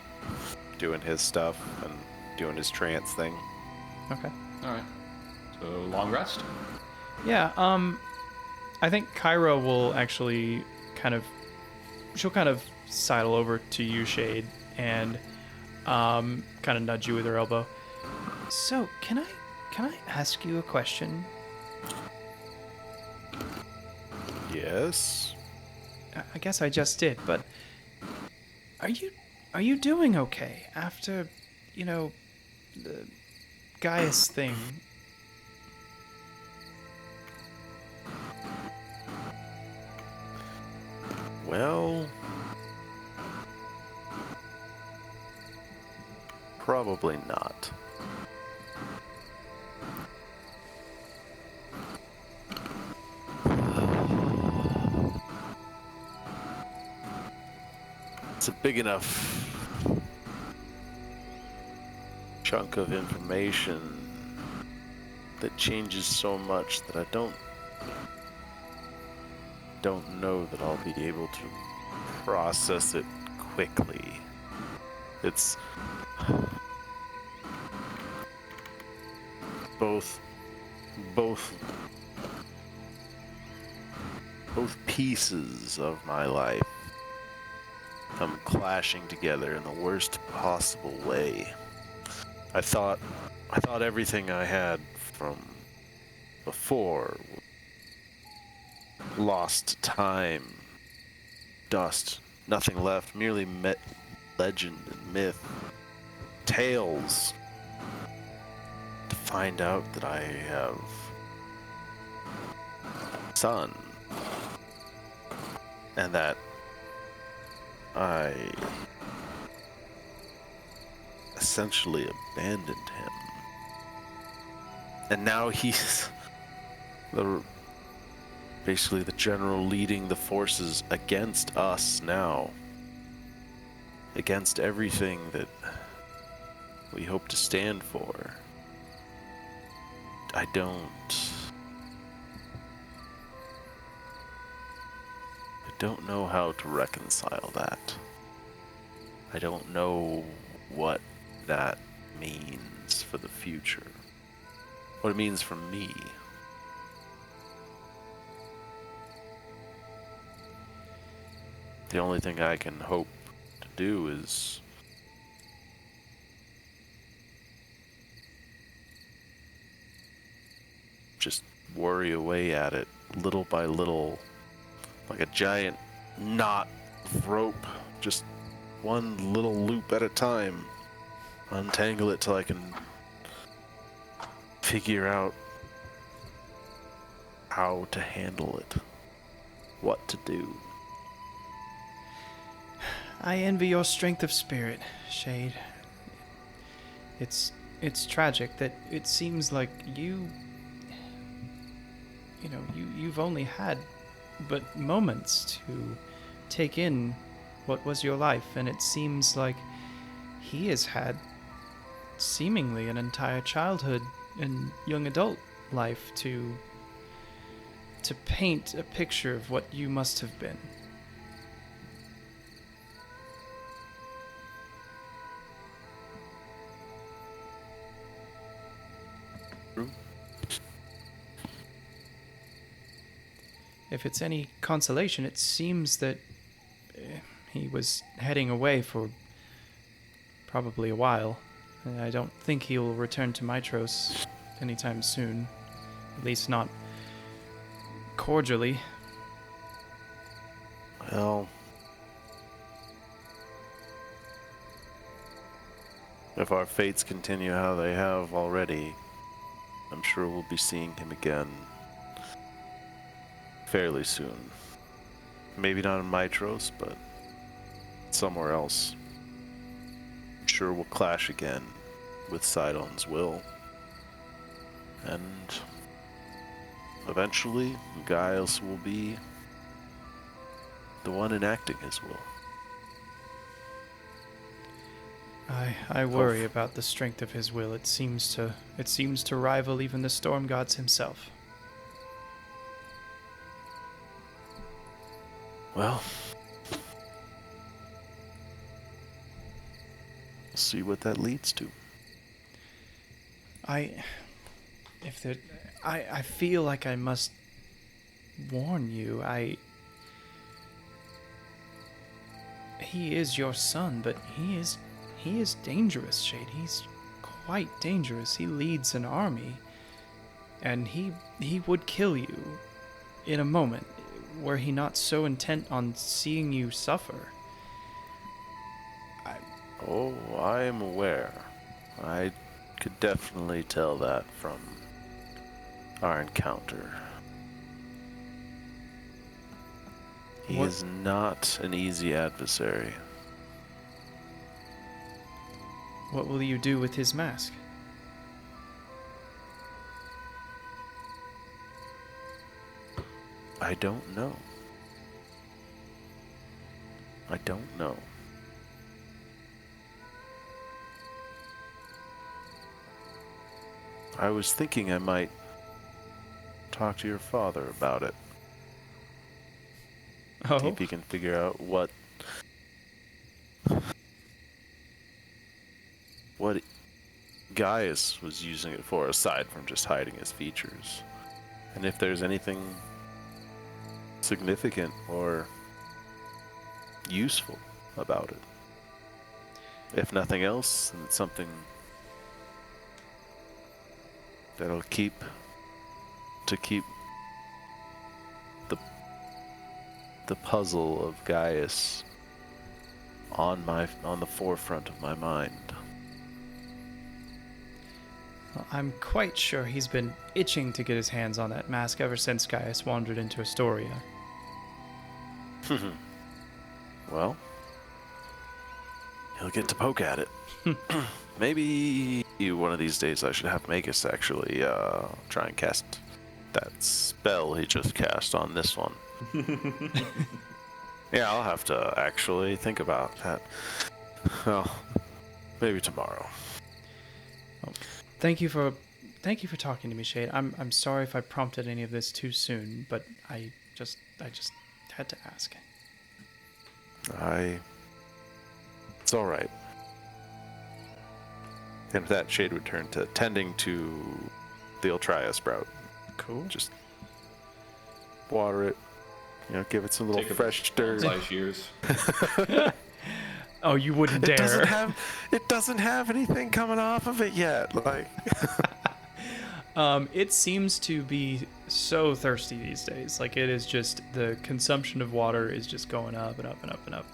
doing his stuff and doing his trance thing. Okay. All right. So long rest. Yeah. I think Kyra will actually she'll kind of sidle over to you, Shade, and kind of nudge you with her elbow. So, can I ask you a question? Yes. I guess I just did, but are you doing okay after, the Gaius thing? Well, probably not. It's a big enough chunk of information that changes so much that I don't know that I'll be able to process it quickly. It's both pieces of my life come clashing together in the worst possible way. I thought everything I had from before, lost time, dust, nothing left, merely legend and myth, tales, to find out that I have a son, and that I essentially abandoned him. And now he's basically the general leading the forces against us now. Against everything that we hope to stand for. I don't know how to reconcile that. I don't know what that means for the future. What it means for me. The only thing I can hope to do is just worry away at it little by little, like a giant knot of rope, just one little loop at a time. Untangle it till I can figure out how to handle it, what to do. I envy your strength of spirit, Shade. It's tragic that it seems like you've only had but moments to take in what was your life, and it seems like he has had seemingly an entire childhood and young adult life to paint a picture of what you must have been. If it's any consolation, it seems that he was heading away for probably a while. I don't think he'll return to Mitros anytime soon. At least not cordially. Well, if our fates continue how they have already, I'm sure we'll be seeing him again fairly soon. Maybe not in Mitros, but somewhere else. I'm sure we'll clash again with Sidon's will. And eventually, Gaius will be the one enacting his will. I worry about the strength of his will. It seems to rival even the storm gods himself. Well, we'll see what that leads to. I feel like I must warn you. He is your son, but he is dangerous, Shade. He's quite dangerous. He leads an army, and he would kill you in a moment were he not so intent on seeing you suffer. I am aware. I could definitely tell that from our encounter. He is not an easy adversary. What will you do with his mask? I don't know. I don't know. I was thinking I might talk to your father about it. Oh? See if he can figure out what Gaius was using it for, aside from just hiding his features. And if there's anything significant or useful about it. If nothing else, then it's something that'll keep the puzzle of Gaius on the forefront of my mind. Well, I'm quite sure he's been itching to get his hands on that mask ever since Gaius wandered into Astoria. Well, he'll get to poke at it. Maybe one of these days I should have Magus actually try and cast that spell he just cast on this one. Yeah, I'll have to actually think about that. Well, maybe tomorrow. Oh, thank you for talking to me, Shade. I'm sorry if I prompted any of this too soon, but I just had to ask. It's all right. And with that, Shade would turn to tending to the Ultria sprout. Cool. Just water it, give it some little fresh dirt. Life years. Oh, you wouldn't dare. It doesn't have anything coming off of it yet. Like, it seems to be so thirsty these days. Like, it is just, the consumption of water is just going up and up and up and up.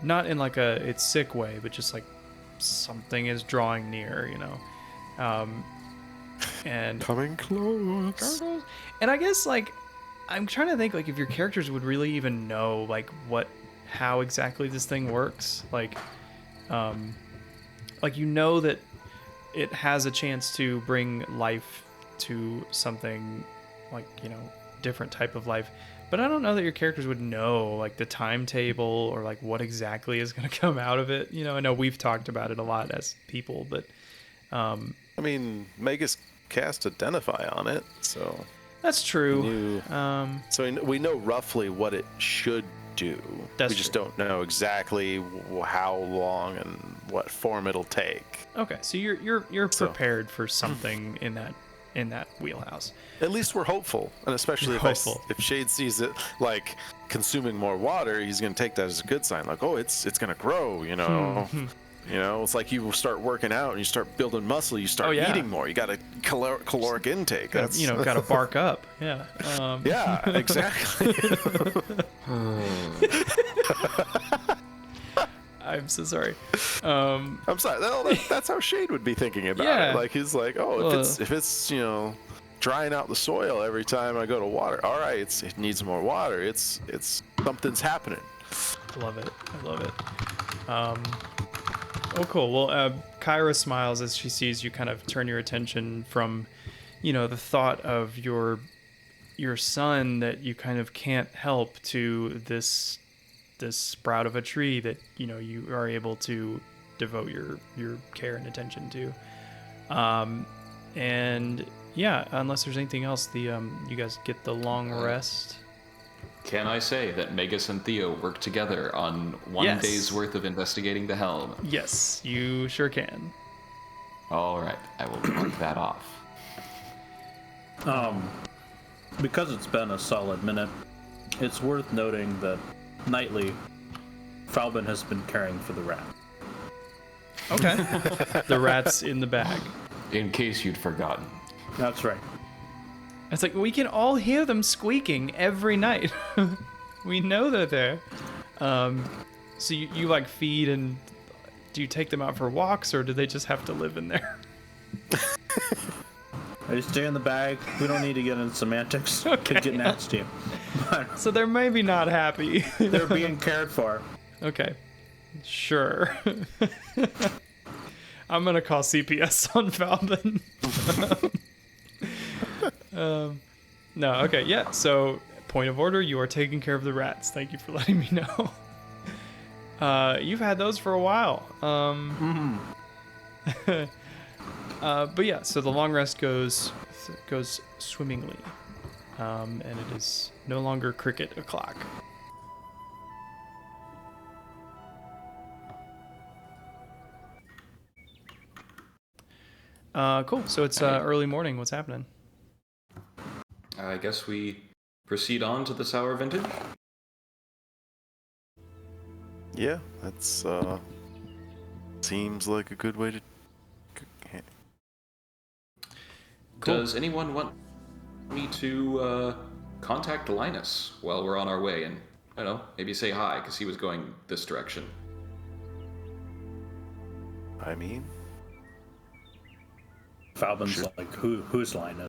Not in like it's sick way, but just like something is drawing near, and coming close. And I guess, like, I'm trying to think, like, if your characters would really even know, like, how exactly this thing works. Like, that it has a chance to bring life to something, like, different type of life. But I don't know that your characters would know, like, the timetable or, like, what exactly is going to come out of it. I know we've talked about it a lot as people, but I mean, Magus cast Identify on it, so That's true. we know roughly what it should do. That's we just true. don't know exactly how long and what form it'll take. Okay, so you're prepared for something in that wheelhouse. At least we're hopeful, and especially if Shade sees it like consuming more water, he's going to take that as a good sign. Like, oh, it's going to grow, you know. You know, it's like you start working out and you start building muscle. You start eating more. You got a caloric intake. That's Got to bark up. Yeah. Yeah, exactly. I'm so sorry. I'm sorry. That's how Shade would be thinking about Yeah. it. Like he's like, oh, if it's drying out the soil every time I go to water. All right, it needs more water. It's something's happening. I love it. Oh, cool. Well, Kyra smiles as she sees you kind of turn your attention from, the thought of your son that you kind of can't help to this sprout of a tree that, you are able to devote your care and attention to. And yeah, unless there's anything else, you guys get the long rest. Can I say that Magus and Theo work together on one Yes. day's worth of investigating the helm? Yes, you sure can. All right, I will mark that off. Because it's been a solid minute, it's worth noting that nightly, Falbin has been caring for the rat. Okay. The rat's in the bag. In case you'd forgotten. That's right. It's like, we can all hear them squeaking every night. We know they're there. So you like feed, and do you take them out for walks, or do they just have to live in there? They stay in the bag. We don't need to get into semantics. Okay. Could get nasty. But So they're maybe not happy. they're being cared for. Okay. Sure. I'm gonna call CPS on Falbin. No, okay, yeah. So, point of order, you are taking care of the rats. Thank you for letting me know. You've had those for a while. But yeah, so the long rest goes swimmingly, and it is no longer cricket o'clock. Cool. So it's early morning. What's happening? I guess we proceed on to the sour vintage. Yeah, that's seems like a good way to. Cool. Does anyone want me to contact Linus while we're on our way and, I don't know, maybe say hi, because he was going this direction? I mean, Falbin's like, whose line is?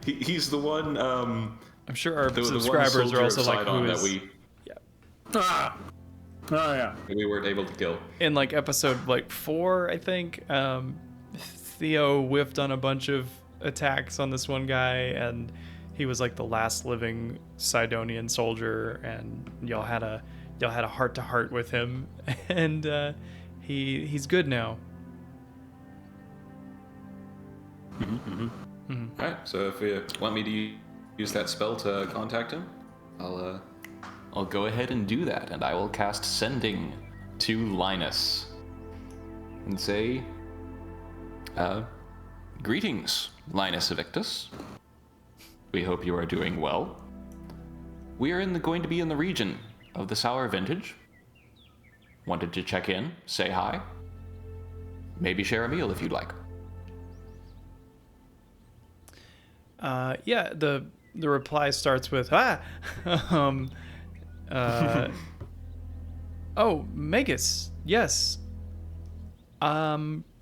He's the one. I'm sure our the subscribers one are also soldier of like, Sidon who that is... Ah! Oh, yeah. we weren't able to kill. In like episode 4, I think, Theo whiffed on a bunch of attacks on this one guy, and he was like the last living Sidonian soldier, and y'all had a heart to heart with him, and he's good now. Alright, so if you want me to use that spell to contact him, I'll go ahead and do that, and I will cast Sending to Linus and say, greetings, Linus Evictus. We hope you are doing well. We are going to be in the region of the sour vintage. Wanted to check in, say hi, maybe share a meal if you'd like. Yeah, the reply starts with oh, Magus, yes.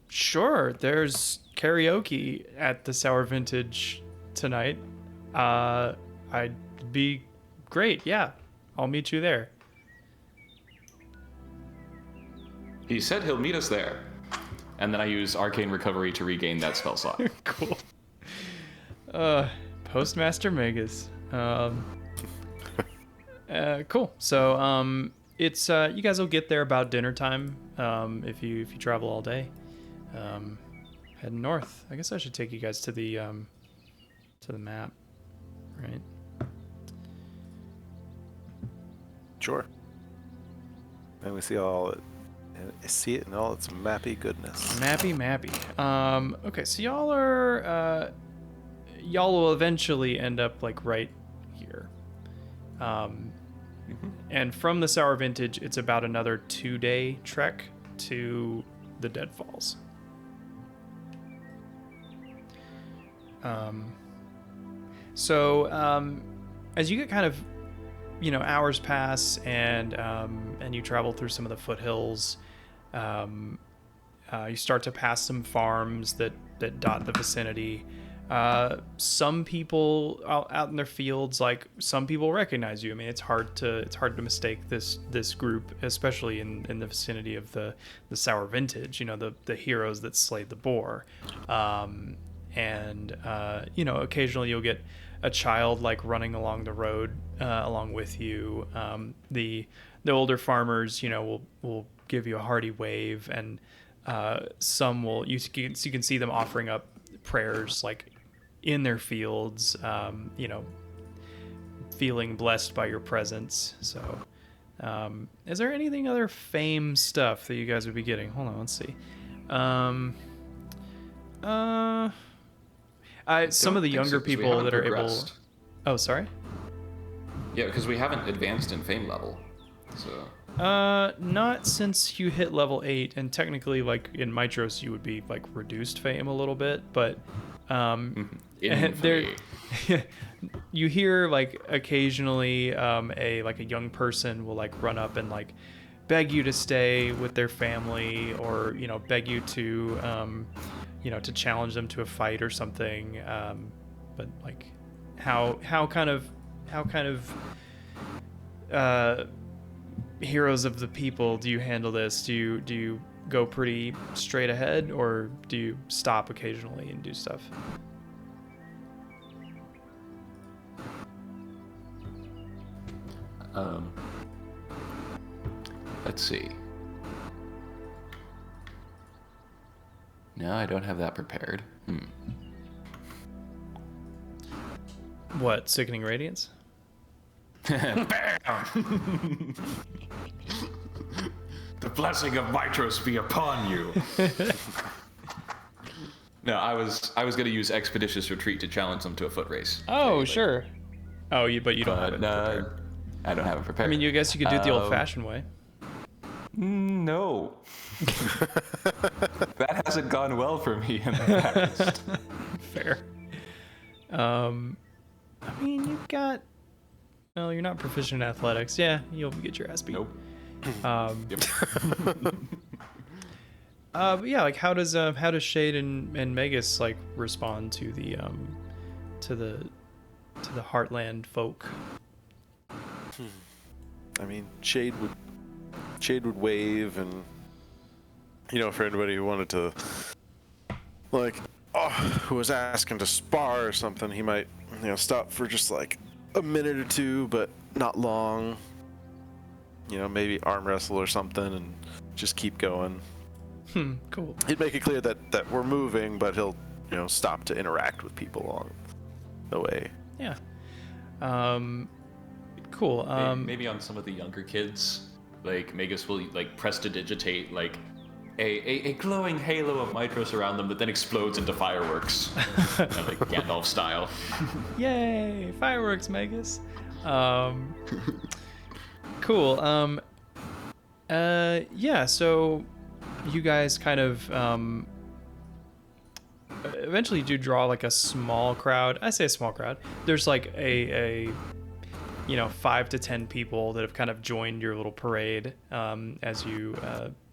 Sure, there's karaoke at the Sour Vintage tonight. I'd be great, yeah. I'll meet you there. He said he'll meet us there. And then I use Arcane Recovery to regain that spell slot. Cool. Postmaster Magus. Cool. So, it's you guys will get there about dinner time. If you travel all day, heading north. I guess I should take you guys to the map, right? Sure. And we see it in all its mappy goodness. Mappy. Okay, so y'all are y'all will eventually end up like right here. And from the Sour Vintage, it's about another 2-day trek to the Deadfalls. As you get kind of, hours pass and you travel through some of the foothills, you start to pass some farms that dot the vicinity. Some people out in their fields, like some people recognize you. I mean, it's hard to mistake this group, especially in the vicinity of the Sour Vintage. The heroes that slayed the boar. Occasionally you'll get a child like running along the road along with you. The older farmers, will give you a hearty wave, and some will you can see them offering up prayers like in their fields, feeling blessed by your presence. So is there anything other fame stuff that you guys would be getting? Hold on, let's see. Some of the younger people that are able. Oh, sorry. Yeah, because we haven't advanced in fame level, so. Not since you hit level 8, and technically, like in Mitros, you would be like reduced fame a little bit, but there, you hear like occasionally a young person will like run up and like beg you to stay with their family, or beg you to to challenge them to a fight or something. But like how kind of heroes of the people do you handle this? Do you go pretty straight ahead, or do you stop occasionally and do stuff? Let's see. No, I don't have that prepared. What, Sickening Radiance? Bam! The blessing of Mitros be upon you. No, I was gonna use Expeditious Retreat to challenge them to a foot race. Oh, sure. Oh, but you don't have it prepared. I don't have it prepared. I mean, you guess you could do it the old-fashioned way. No. That hasn't gone well for me in the past. Fair. I mean, you've got. Well, you're not proficient in athletics. Yeah, you'll get your ass beat. Nope. But yeah, like how does Shade and Magus like respond to the Heartland folk? I mean, Shade would wave, and for anybody who wanted to, like, who was asking to spar or something, he might stop for just like a minute or two, but not long. Maybe arm wrestle or something, and just keep going. Cool. He'd make it clear that we're moving, but he'll stop to interact with people along the way. Yeah. Cool. Maybe on some of the younger kids, like Magus will like prestidigitate like a glowing halo of Mitros around them that then explodes into fireworks, like Gandalf style. Yay! Fireworks, Magus. Cool. Yeah. So you guys kind of eventually do draw like a small crowd. I say a small crowd. There's like a 5 to 10 people that have kind of joined your little parade as you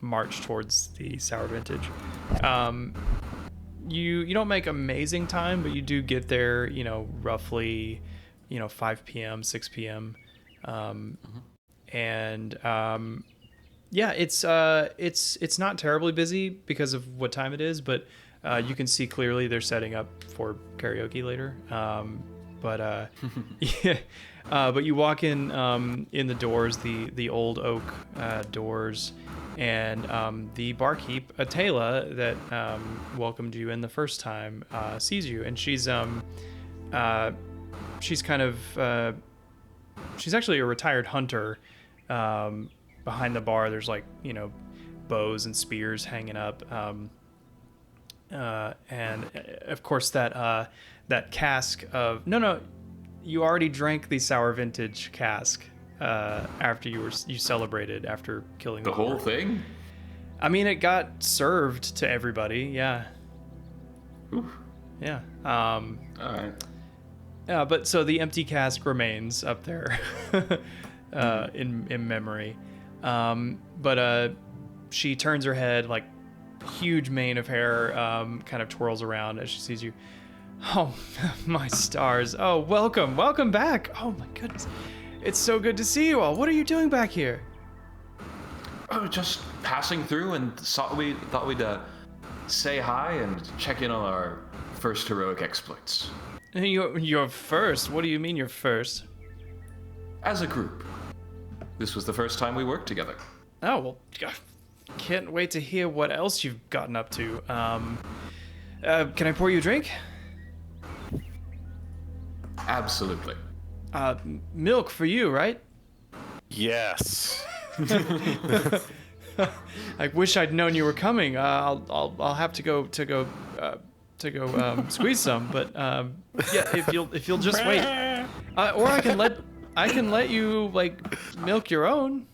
march towards the Sour Vintage. You don't make amazing time, but you do get there, roughly, 5 p.m., 6 p.m. And yeah, it's not terribly busy because of what time it is, but you can see clearly they're setting up for karaoke later. but yeah. But you walk in the doors, the old oak doors, and the barkeep, Atela, that welcomed you in the first time, sees you, and she's kind of she's actually a retired hunter. Behind the bar, there's like bows and spears hanging up, and of course that cask of no. You already drank the sour vintage cask after you celebrated after killing The whole thing? I mean, it got served to everybody. Yeah. Oof. Yeah. All right. Yeah, but so the empty cask remains up there in memory. But she turns her head, like huge mane of hair, kind of twirls around as she sees you. Oh, my stars. Oh, welcome back. Oh my goodness. It's so good to see you all. What are you doing back here? Oh, just passing through and thought we'd say hi and check in on our first heroic exploits. You're first? What do you mean you're first? As a group. This was the first time we worked together. Oh, well, can't wait to hear what else you've gotten up to. Can I pour you a drink? Absolutely. Milk for you, right? Yes. I wish I'd known you were coming. I'll have to go squeeze some, but yeah, if you'll just wait, or I can let you like milk your own.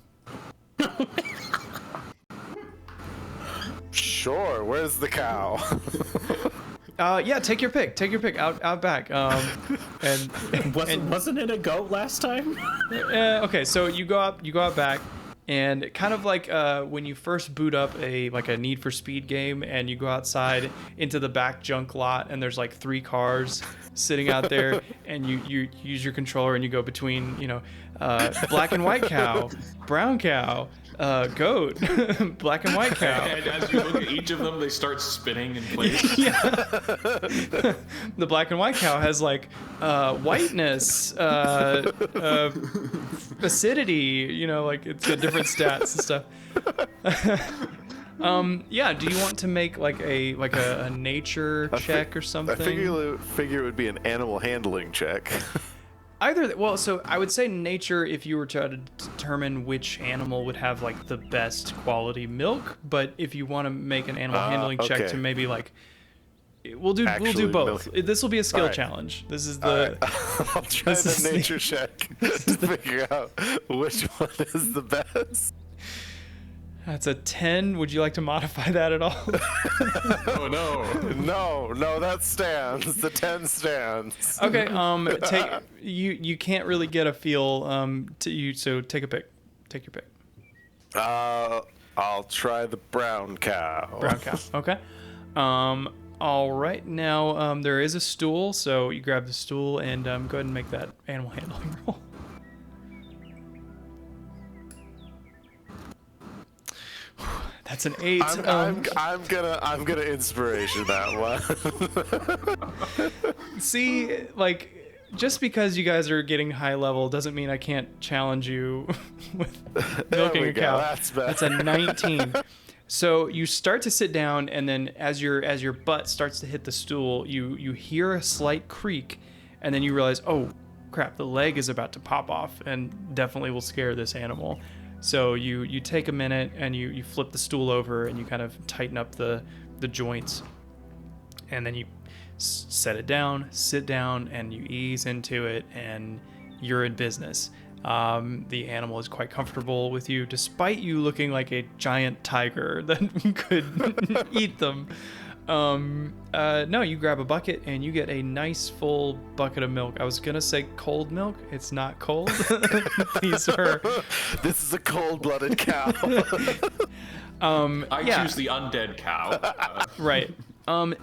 Sure. Where's the cow? Yeah, take your pick out back. Wasn't it a goat last time? Okay, so you go out back, and kind of like when you first boot up a Need for Speed game, and you go outside into the back junk lot, and there's like 3 cars sitting out there, and you use your controller and you go between black and white cow, brown cow, goat, black and white cow. And as you look at each of them, they start spinning in place. Yeah. The black and white cow has like whiteness, acidity, like it's got different stats and stuff. Yeah, do you want to make like a nature check or something? I figure it would be an animal handling check. So I would say nature if you were to determine which animal would have like the best quality milk, but if you want to make an animal handling check to maybe like we'll do both. This will be a skill challenge. This is the I'll try the nature check to figure out which one is the best. That's a 10. Would you like to modify that at all? Oh no. No, that stands. The 10 stands. Okay, you can't really get a feel so take a pick. Take your pick. I'll try the brown cow. Brown cow. Okay. All right. Now there is a stool, so you grab the stool and go ahead and make that animal handling roll. That's an 8. I'm gonna inspiration that one. See, like, just because you guys are getting high level doesn't mean I can't challenge you with milking a cow. That's a 19. So you start to sit down, and then as your butt starts to hit the stool, you hear a slight creak, and then you realize, oh crap, the leg is about to pop off, and definitely will scare this animal. So you take a minute and you flip the stool over and you kind of tighten up the joints, and then you set it down, sit down, and you ease into it, and you're in business. The animal is quite comfortable with you, despite you looking like a giant tiger that could eat them. No, you grab a bucket and you get a nice full bucket of milk. I was gonna say cold milk. It's not cold. These are. This is a cold-blooded cow. I choose the undead cow. Right.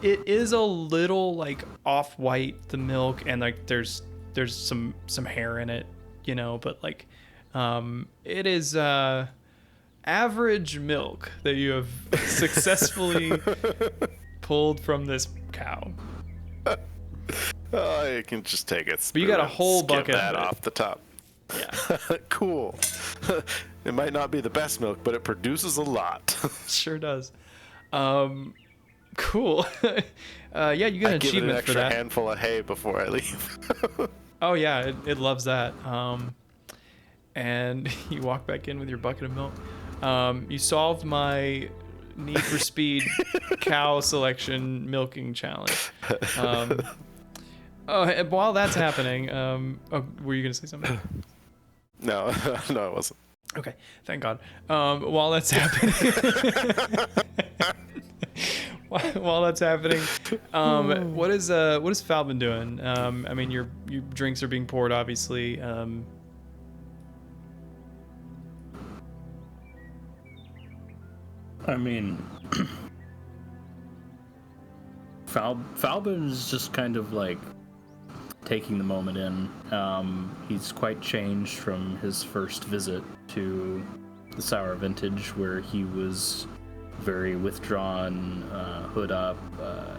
It is a little like off-white, the milk, and like there's some hair in it, but like it is average milk that you have successfully pulled from this cow. Oh, you can just take it. But you got a whole skip bucket that of it. off the top. Yeah, Cool. It might not be the best milk, but it produces a lot. sure does. Cool. Yeah, you get an I give it an achievement for extra that. handful of hay before I leave. Oh yeah, it loves that. And you walk back in with your bucket of milk. You solved my Need for Speed cow selection milking challenge. And while that's happening, were you gonna say something? No, no, it wasn't. Okay, thank God. While that's happening, while that's happening, what is Falvin doing? I mean, your drinks are being poured, obviously. I mean, Falbin's just kind of like taking the moment in. He's quite changed from his first visit to the Sour Vintage, where he was very withdrawn, hood up,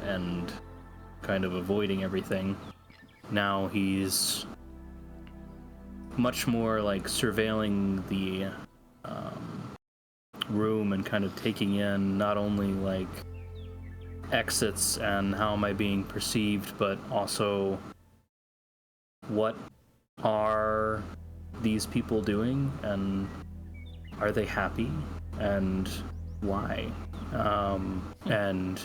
and kind of avoiding everything. Now he's much more like surveilling the room and kind of taking in not only like exits and how am I being perceived, but also what are these people doing and are they happy and why? And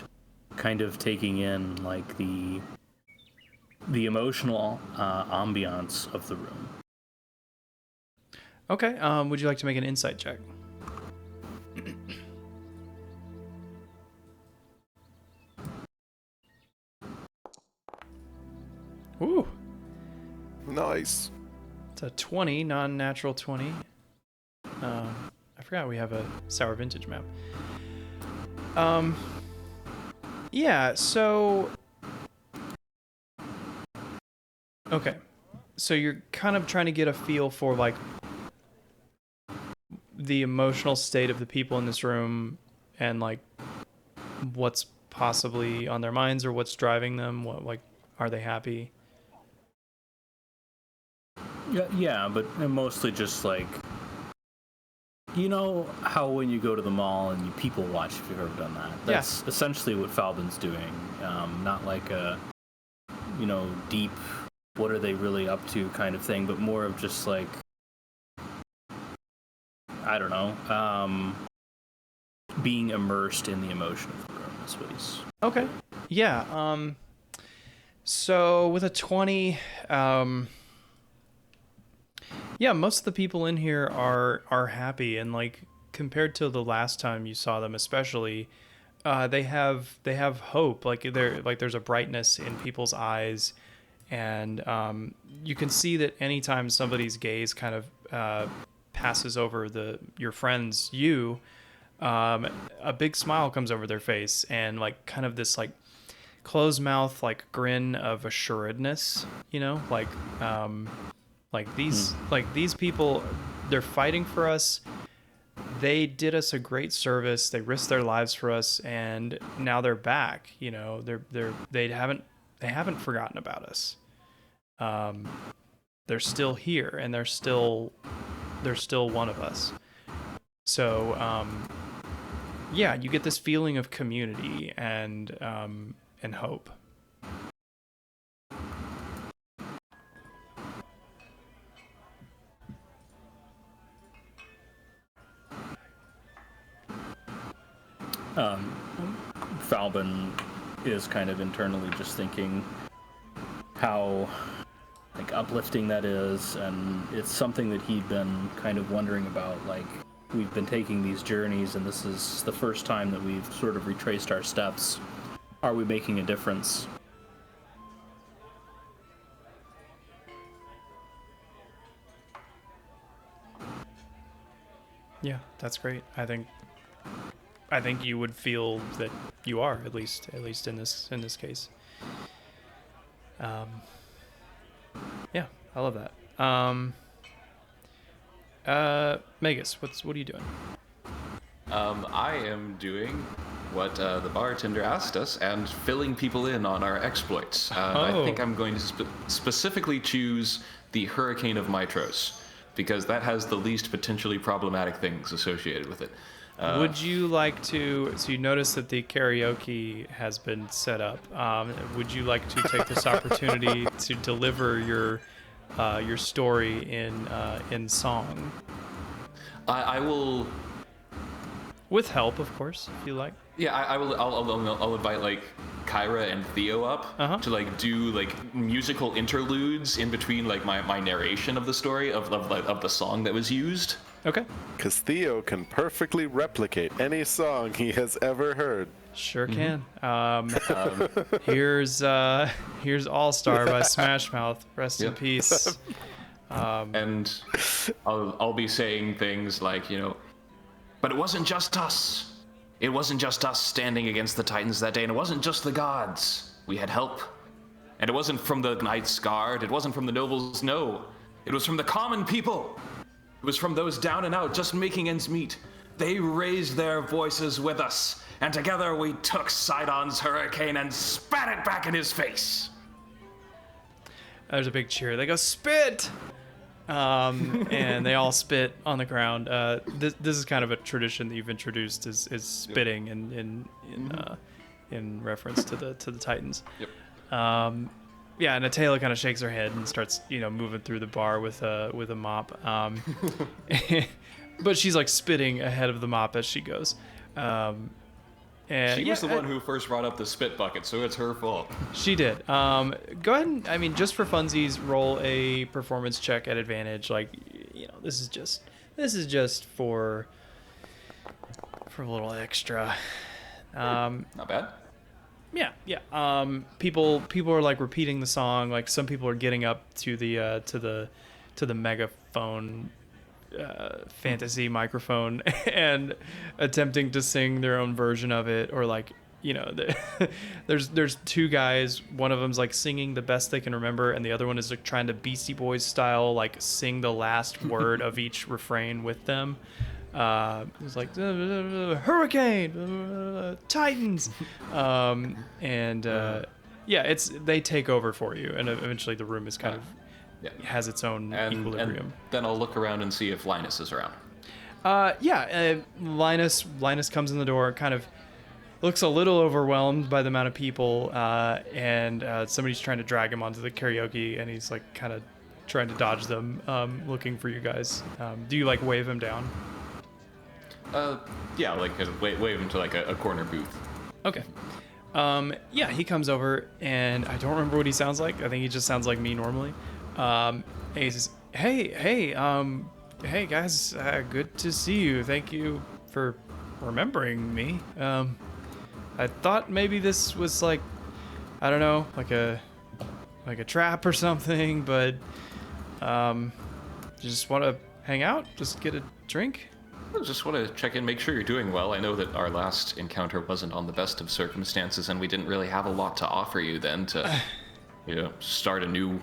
kind of taking in like the emotional ambiance of the room. Okay. Would you like to make an insight check? Ooh, Nice. it's a 20, non-natural 20. I forgot we have a Sour Vintage map. Yeah, so... Okay. So you're kind of trying to get a feel for, like, the emotional state of the people in this room and, like, what's possibly on their minds or what's driving them. What, like, are they happy? Yeah, but mostly just like, you know how when you go to the mall and you people watch, if you've ever done that. That's essentially what Falbin's doing. Not like a, deep, what are they really up to kind of thing, but more of just like, I don't know, being immersed in the emotion of the room is what he's... Okay. Yeah. So with a 20, yeah, most of the people in here are happy, and like compared to the last time you saw them, especially, they have hope. Like there's a brightness in people's eyes, and you can see that anytime somebody's gaze kind of passes over your friends, a big smile comes over their face, and like kind of this like closed mouth like grin of assuredness, like these people, they're fighting for us. They did us a great service. They risked their lives for us, and now they're back. They haven't forgotten about us. They're still here, and they're still one of us. So yeah, you get this feeling of community and hope. Falbin is kind of internally just thinking how like uplifting that is, and it's something that he'd been kind of wondering about. Like, we've been taking these journeys, and this is the first time that we've sort of retraced our steps. Are we making a difference? Yeah, that's great. I think you would feel that you are, at least in this case. Yeah, I love that. Magus, what are you doing? I am doing what the bartender asked us and filling people in on our exploits. I think I'm going to specifically choose the Hurricane of Mitros, because that has the least potentially problematic things associated with it. Would you like to? So you notice that the karaoke has been set up. Would you like to take this opportunity to deliver your story in song, I will. with help, of course, if you like? Yeah, I will. I'll invite like Kyra and Theo up to like do like musical interludes in between like my narration of the story of the song that was used. Okay. Because Theo can perfectly replicate any song he has ever heard. Sure can. Here's All Star by Smash Mouth. Rest in peace. And I'll be saying things like, but it wasn't just us. It wasn't just us standing against the Titans that day, and it wasn't just the gods. We had help. And it wasn't from the Knights Guard. It wasn't from the nobles, no. It was from the common people. It was from those down and out, just making ends meet. They raised their voices with us, and together we took Sidon's hurricane and spat it back in his face. There's a big cheer. They go, spit! And they all spit on the ground. This is kind of a tradition that you've introduced, is spitting in reference to the Titans. Yep. Yeah, and Atela kind of shakes her head and starts, moving through the bar with a mop. But she's like spitting ahead of the mop as she goes. And she was the one who first brought up the spit bucket, so it's her fault. She did. Go ahead and, just for funsies, roll a performance check at advantage. Like, this is just for a little extra. Not bad. Yeah. People are like repeating the song. Like, some people are getting up to the megaphone fantasy microphone and attempting to sing their own version of it, or like, there's two guys. One of them's like singing the best they can remember, and the other one is like trying to Beastie Boys style like sing the last word of each refrain with them. It's like hurricane, Titans, it's they take over for you, and eventually the room is kind of has its own equilibrium. And then I'll look around and see if Linus is around. Linus comes in the door, kind of looks a little overwhelmed by the amount of people, and somebody's trying to drag him onto the karaoke, and he's like kind of trying to dodge them, looking for you guys. Do you like wave him down? Wave him to like a corner booth. Okay. He comes over, and I don't remember what he sounds like. I think he just sounds like me normally. And he says, hey guys, good to see you. Thank you for remembering me. I thought maybe this was like, I don't know, like a trap or something, but just want to hang out, just get a drink. I just want to check in, make sure you're doing well. I know that our last encounter wasn't on the best of circumstances, and we didn't really have a lot to offer you then to, start a new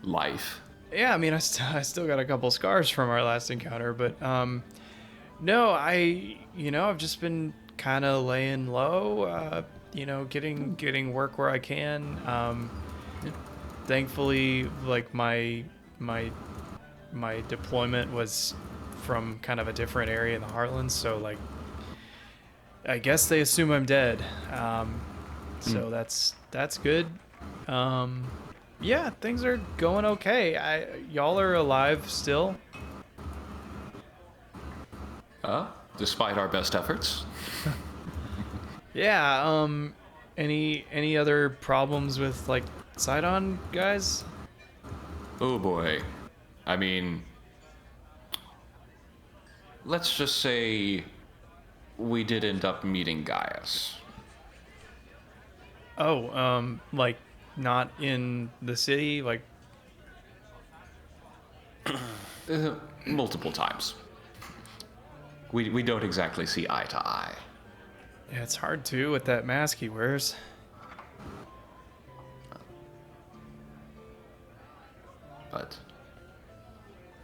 life. Yeah, I mean, I still got a couple scars from our last encounter, but no, I've just been kind of laying low, getting work where I can. Thankfully, like my deployment was from kind of a different area in the Heartlands, so like I guess they assume I'm dead. So that's good. Things are going okay. Y'all are alive still. Despite our best efforts. Yeah. Any other problems with like Sidon guys? Oh boy. I mean, let's just say we did end up meeting Gaius. Oh, like not in the city, like multiple times. We don't exactly see eye to eye. Yeah, it's hard to with that mask he wears. But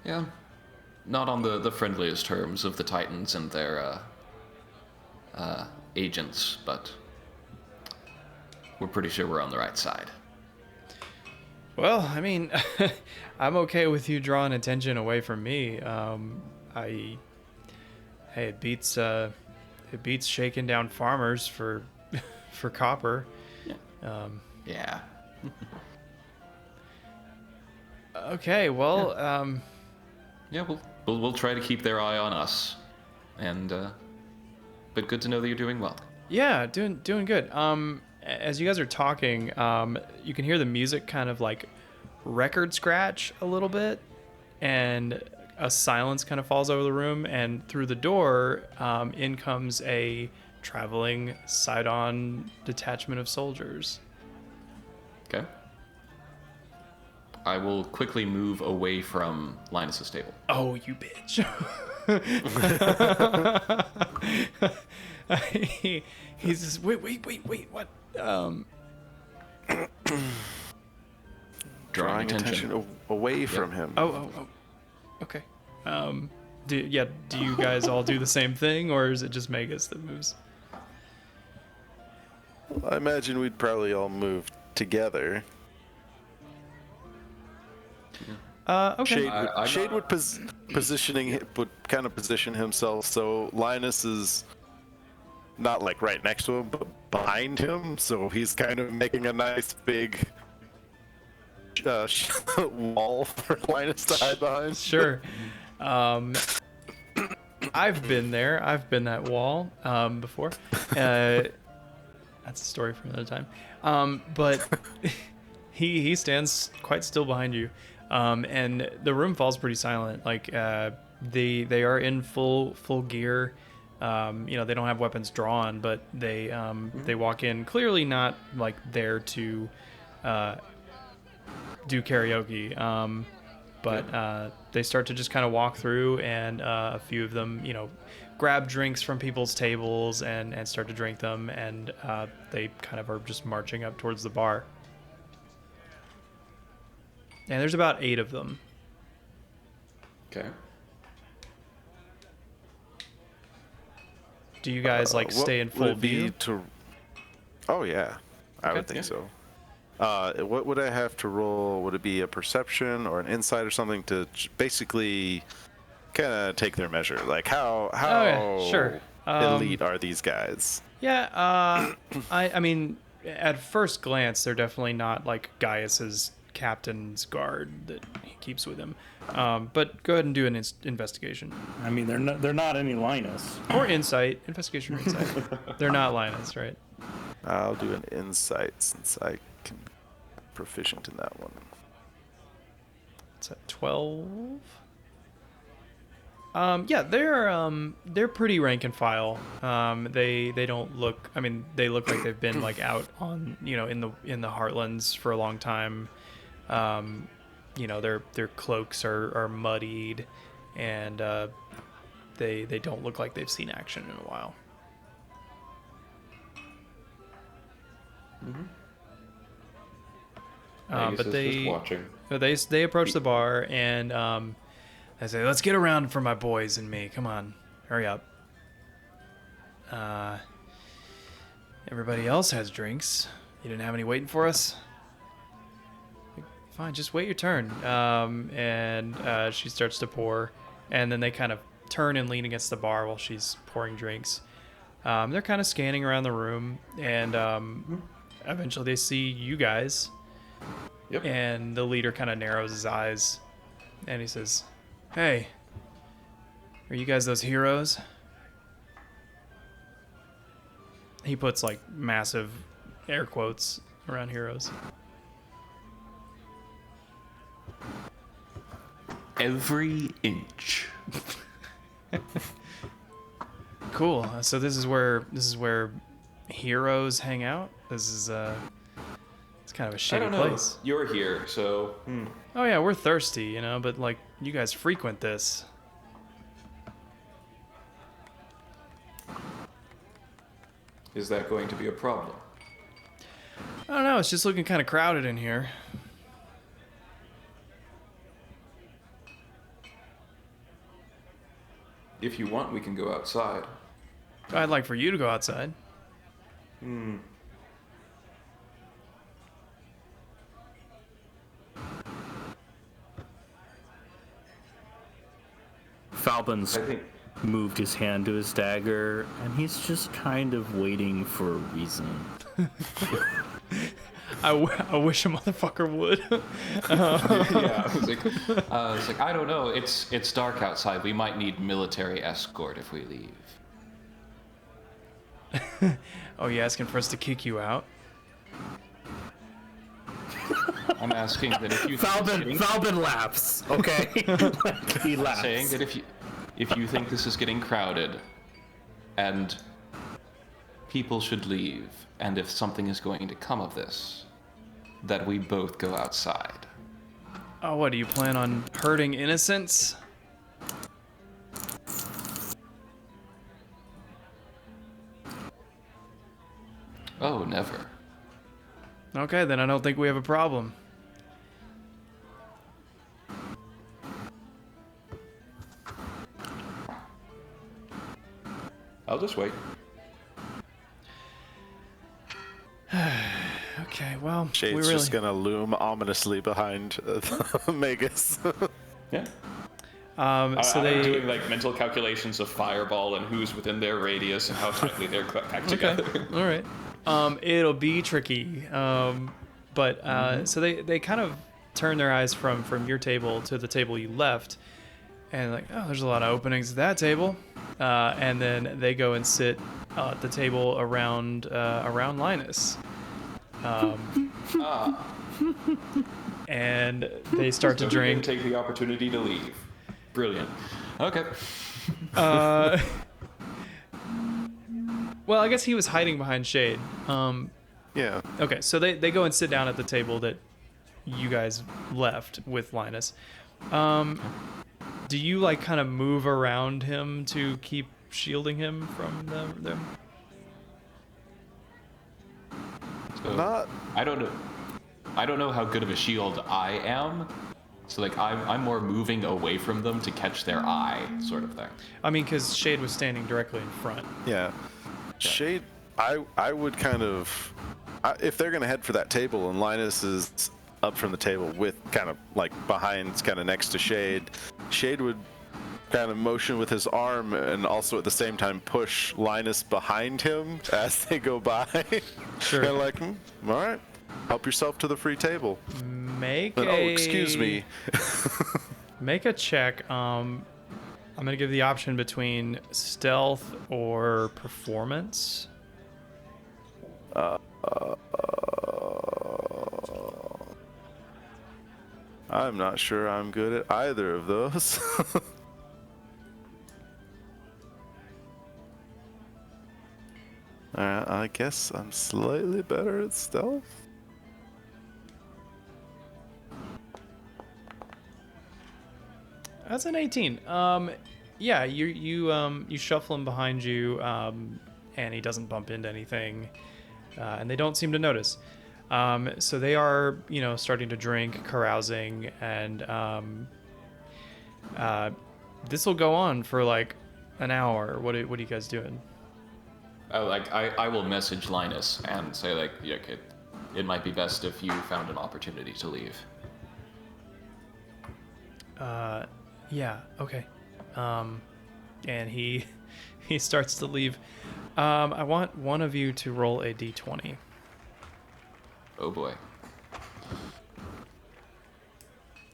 yeah, not on the friendliest terms of the Titans and their agents, but we're pretty sure we're on the right side. Well, I mean, I'm okay with you drawing attention away from me. Hey, it beats shaking down farmers for for copper. Yeah. Yeah. Okay, well, Yeah, we'll try to keep their eye on us, and but good to know that you're doing well. yeah, doing good. As you guys are talking, you can hear the music kind of like record scratch a little bit, and a silence kind of falls over the room, and through the door, in comes a traveling Sidon detachment of soldiers. Okay. I will quickly move away from Linus's table. Oh, you bitch. He's just, wait, what? Drawing attention. away from him. Oh, okay. Do you guys all do the same thing, or is it just Magus that moves? I imagine we'd probably all move together. Okay. Shade would would kind of position himself so Linus is not like right next to him, but behind him. So he's kind of making a nice big wall for Linus to hide behind. Sure. I've been there. I've been that wall before. That's a story for another time. But he stands quite still behind you, and the room falls pretty silent. Like they are in full gear. They don't have weapons drawn, but they walk in clearly not like there to do karaoke. But they start to just kind of walk through, and a few of them, grab drinks from people's tables and start to drink them, and they kind of are just marching up towards the bar. And there's about 8 of them. Okay. Do you guys stay in full view? Oh yeah, I would Okay. think so. What would I have to roll? Would it be a perception or an insight or something to basically kind of take their measure? Like how sure. elite are these guys? Yeah, I mean, at first glance, they're definitely not like Gaius's captain's guard that he keeps with him. But go ahead and do an investigation. I mean, they're not any Linus. Or insight. Investigation or insight. They're not Linus, right? I'll do an insight since I can be proficient in that one. It's at 12. Yeah, they're pretty rank and file. They don't look. I mean, they look like they've been like out on in the Heartlands for a long time. Their cloaks are muddied, and they don't look like they've seen action in a while. But they approach the bar, and I say, "Let's get around for my boys and me. Come on, hurry up." Everybody else has drinks. You didn't have any waiting for us? Fine, just wait your turn. And she starts to pour, and then they kind of turn and lean against the bar while she's pouring drinks. They're kind of scanning around the room, and eventually they see you guys. Yep. And the leader kind of narrows his eyes, and he says, "Hey, are you guys those heroes?" He puts like massive air quotes around heroes. Every inch. Cool. So this is where heroes hang out. This is it's kind of a I shitty don't know. place. You're here, so. Oh yeah, we're thirsty, but like you guys frequent this. Is that going to be a problem? I don't know. It's just looking kind of crowded in here. If you want, we can go outside. I'd like for you to go outside. Falbin's moved his hand to his dagger, and he's just kind of waiting for a reason. I wish a motherfucker would. Yeah, it's like I don't know. It's dark outside. We might need military escort if we leave. Oh, you asking for us to kick you out? I'm asking that if you Falbin laughs. Okay, he laughs. saying that if you think this is getting crowded, and people should leave, and if something is going to come of this, that we both go outside. Oh, what, do you plan on hurting innocents? Oh, never. Okay, then I don't think we have a problem. I'll just wait. Okay, well, Shade's we really... just gonna loom ominously behind Magus. Yeah. So I'm they... doing like mental calculations of fireball and who's within their radius and how tightly they're packed together. All right. It'll be tricky. So they kind of turn their eyes from your table to the table you left, and like, oh, there's a lot of openings at that table. And then they go and sit at the table around Linus. And they start to So drink. we can take the opportunity to leave. Brilliant. Okay. Well, I guess he was hiding behind Shade. Yeah. Okay, so they go and sit down at the table that you guys left with Linus. Do you like kind of move around him to keep shielding him from them? So, Not. I don't know how good of a shield I am. So like I'm more moving away from them to catch their eye, sort of thing. I mean, because Shade was standing directly in front. Yeah. Shade. I would kind of. If they're gonna head for that table and Linus is up from the table with kind of like behind, kind of next to Shade, Shade would kind of motion with his arm and also at the same time push Linus behind him as they go by. Sure. Kind of like, all right, help yourself to the free table. Make Oh, excuse me. Make a check. I'm gonna give the option between stealth or performance. I'm not sure I'm good at either of those. Alright, I guess I'm slightly better at stealth. That's an 18. Yeah, you shuffle him behind you, and he doesn't bump into anything, and they don't seem to notice. So they are, starting to drink, carousing, and this will go on for like an hour. What are you guys doing? I will message Linus and say like, yeah, okay, it might be best if you found an opportunity to leave. Yeah, okay. And he starts to leave. I want one of you to roll a d20. Oh boy.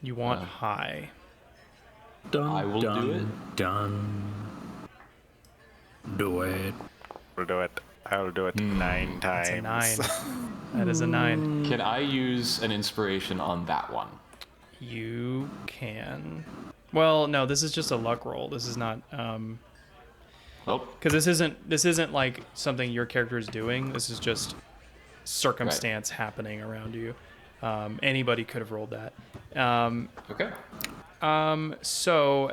You want high. Dun, I will dun, do it. Done. Do it. I'll do it. I'll do it 9 That's a times. 9. That is a 9. Can I use an inspiration on that one? You can. Well, no, this is just a luck roll. This is not Nope. because this isn't like something your character is doing. This is just circumstance happening around you. Anybody could have rolled that. Okay. So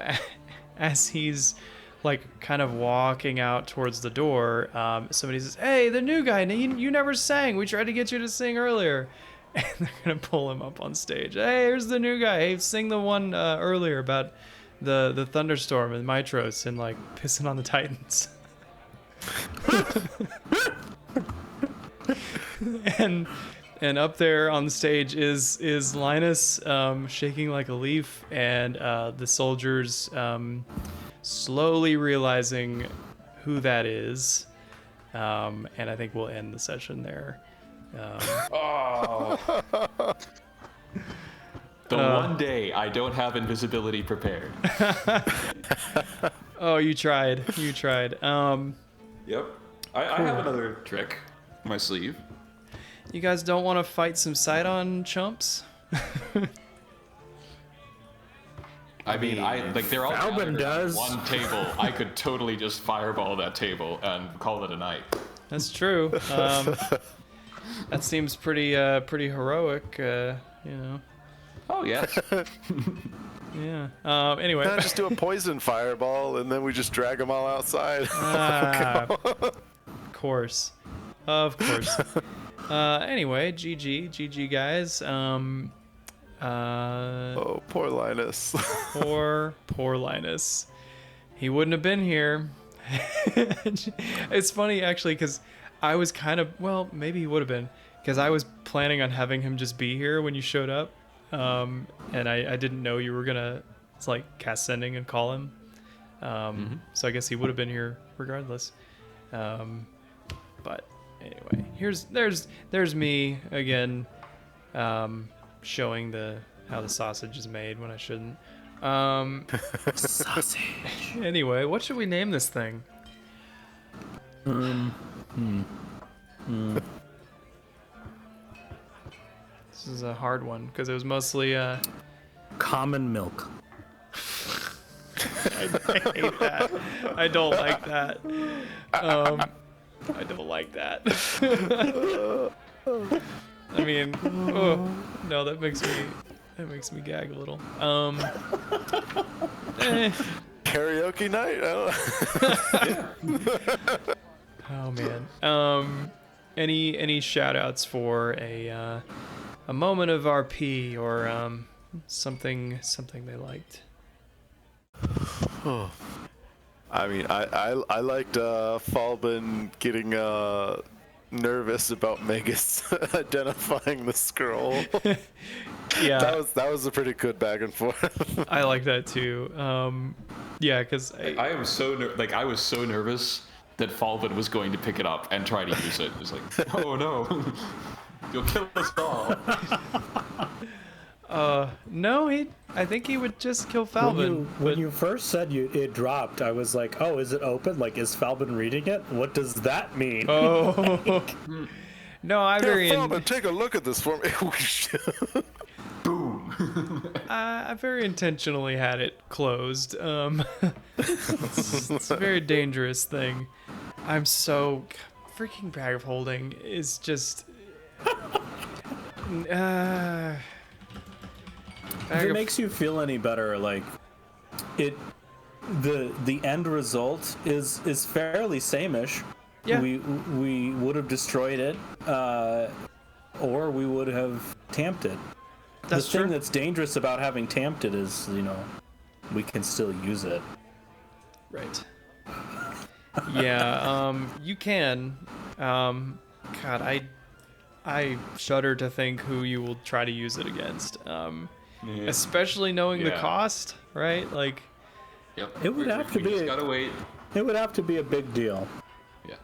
as he's like kind of walking out towards the door, somebody says, "Hey, the new guy, you never sang. We tried to get you to sing earlier." And they're gonna pull him up on stage. "Hey, here's the new guy. Hey, sing the one earlier about the thunderstorm and Mitros and like pissing on the Titans." And up there on the stage is Linus, shaking like a leaf, and the soldiers slowly realizing who that is. And I think we'll end the session there. The one day I don't have invisibility prepared. Oh, you tried. You tried. Yep. I have another trick in my sleeve. You guys don't want to fight some Sidon chumps? I mean, they're all Falbin gathered does. on one table. I could totally just fireball that table and call it a night. That's true. That seems pretty heroic, you know. Oh yes. Yeah. Anyway. Just do a poison fireball, and then we just drag them all outside. Of course. Anyway, GG guys. Oh, poor Linus. Poor Linus. He wouldn't have been here. It's funny actually, because I was kind of, well, maybe he would have been, because I was planning on having him just be here when you showed up, and I didn't know you were gonna cast sending and call him. So I guess he would have been here regardless. But anyway, there's me again, showing how the sausage is made when I shouldn't. Sausage. Anyway, what should we name this thing? This is a hard one because it was mostly Common milk. I hate that. I don't like that. I don't like that. I mean, oh no, that makes me gag a little. Karaoke night? Oh man. Any shout outs for a moment of RP or something they liked? I mean, I liked Falbin getting nervous about Magus identifying the scroll. Yeah, that was a pretty good back and forth. I like that too. Yeah, because I was so nervous that Falbin was going to pick it up and try to use it. It was like, oh no, you'll kill us all. No, I think he would just kill Falbin. When you first said it dropped, I was like, oh, is it open? Like, is Falbin reading it? What does that mean? Oh. No, Falbin, take a look at this for me. Boom. I very intentionally had it closed. It's a very dangerous thing. I'm so freaking bag of holding is just. If it makes you feel any better, like the end result is fairly same-ish. Yeah. We would have destroyed it, or we would have tamped it. That's the thing true. that's dangerous about having tamped it is, we can still use it. Right. Yeah, you can. God, I shudder to think who you will try to use it against. Especially knowing the cost, right? Like, Yep. It would have to we be just gotta wait. It would have to be a big deal. Yeah.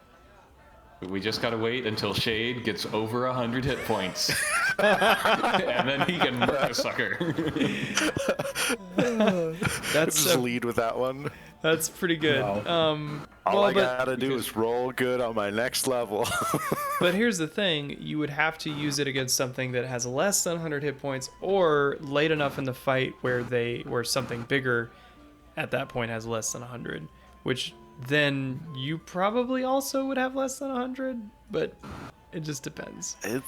We just gotta wait until Shade gets over 100 hit points. And then he can murk a sucker. that's Just lead with that one. that's pretty good. Wow. All I gotta do is roll good on my next level. But here's the thing, you would have to use it against something that has less than 100 hit points, or late enough in the fight where something bigger at that point has less than 100, which then you probably also would have less than 100, but it just depends. It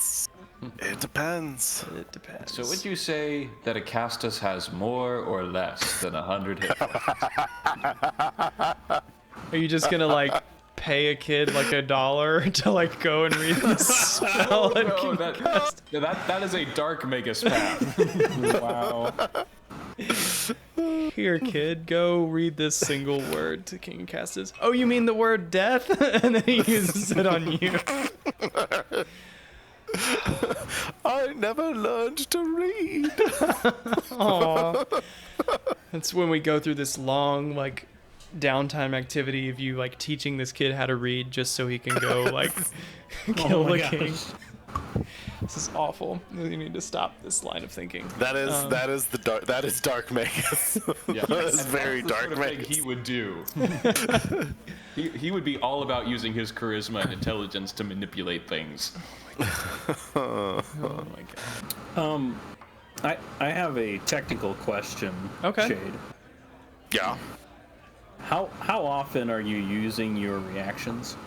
depends. It depends. So would you say that a Castus has more or less than 100 hit points? Are you just gonna pay a kid $1 to go and read the spell? No, that is a dark Magus path. Wow. Here, kid, go read this single word to King Castus. Oh, you mean the word death? And then he uses it on you. I never learned to read. Aw. That's when we go through this long, like, downtime activity of you, like, teaching this kid how to read just so he can go, like, kill the king. This is awful. You need to stop this line of thinking. That is dark Magus. Yeah, that is and very that's the dark sort of thing Magus. he would do. he would be all about using his charisma and intelligence to manipulate things. Oh my god. I have a technical question. Okay. Shade. Yeah. How often are you using your reactions?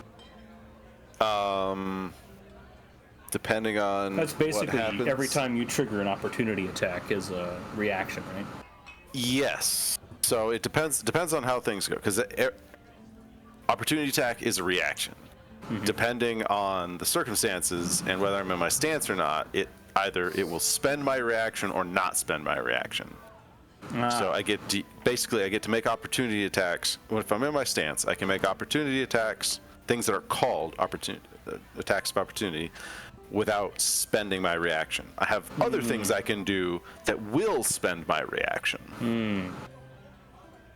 Depending on That's basically what happens. every time you trigger an opportunity attack is a reaction, right? Yes. So it depends on how things go, because opportunity attack is a reaction. Depending on the circumstances and whether I'm in my stance or not, it will spend my reaction or not spend my reaction. So I get to make opportunity attacks. If I'm in my stance, I can make opportunity attacks, things that are called attacks of opportunity, without spending my reaction. I have other things I can do that will spend my reaction.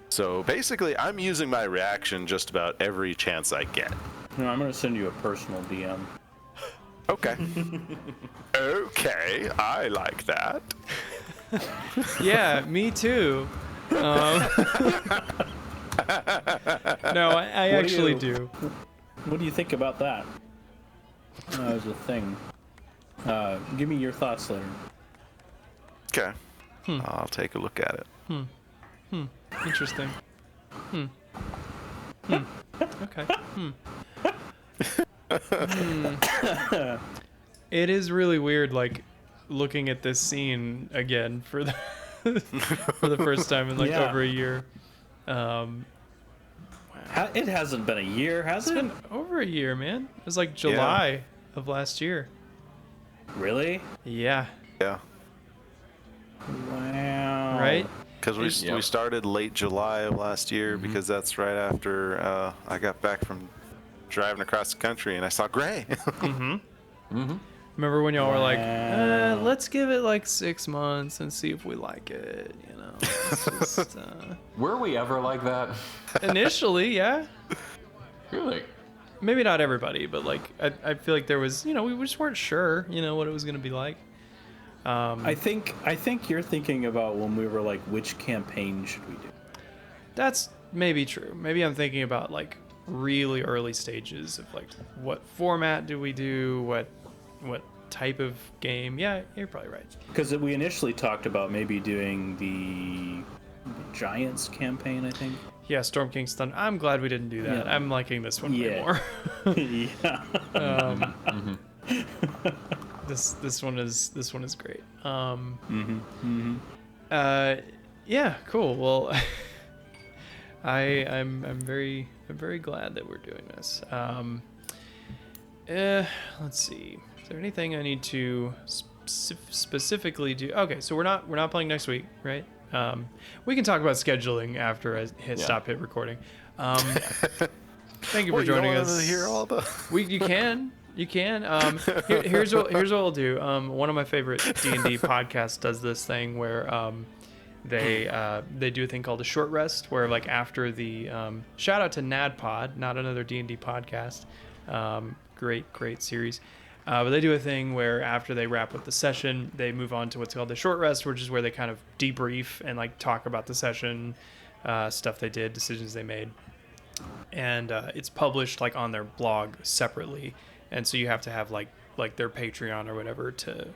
So basically, I'm using my reaction just about every chance I get. No, I'm going to send you a personal DM. Okay. Okay, I like that. Yeah, me too. No, I actually do. What do you think about that? As a thing. Give me your thoughts later. Okay. I'll take a look at it. Interesting. Okay. It is really weird, like, looking at this scene again for the for the first time in like over a year. It hasn't been a year, has It's it? been over a year, man. It was like July of last year. Really? Yeah. Yeah. Wow. Right? Because we started late July of last year, because that's right after I got back from driving across the country and I saw Gray. Remember when y'all were like, let's give it like 6 months and see if we like it, you know? It's just, Were we ever like that? initially, yeah. Really? Maybe not everybody, but like I feel like there was, you know, we just weren't sure, you know, what it was going to be like. I think you're thinking about when we were like, which campaign should we do? That's maybe true. Maybe I'm thinking about like really early stages of like what format do we do, what type of game. Yeah, you're probably right. Because we initially talked about maybe doing the Giants campaign, I think. Yeah, Storm King's Thunder. I'm glad we didn't do that. Yeah. I'm liking this one way Yeah. more. Yeah. This one is great. Yeah, cool. Well, I'm very glad that we're doing this. Let's see. Is there anything I need to specifically do? Okay, so we're not playing next week, right? We can talk about scheduling after I stop hit recording. Thank you for joining us. To hear all the... You can. Here's what we'll do. One of my favorite D&D podcasts does this thing where they do a thing called a short rest, where like after the shout out to NADPod, not another D&D podcast, great series. But they do a thing where after they wrap up the session, they move on to what's called the short rest, which is where they kind of debrief and like talk about the session, stuff they did, decisions they made. And it's published like on their blog separately, and so you have to have like their Patreon or whatever to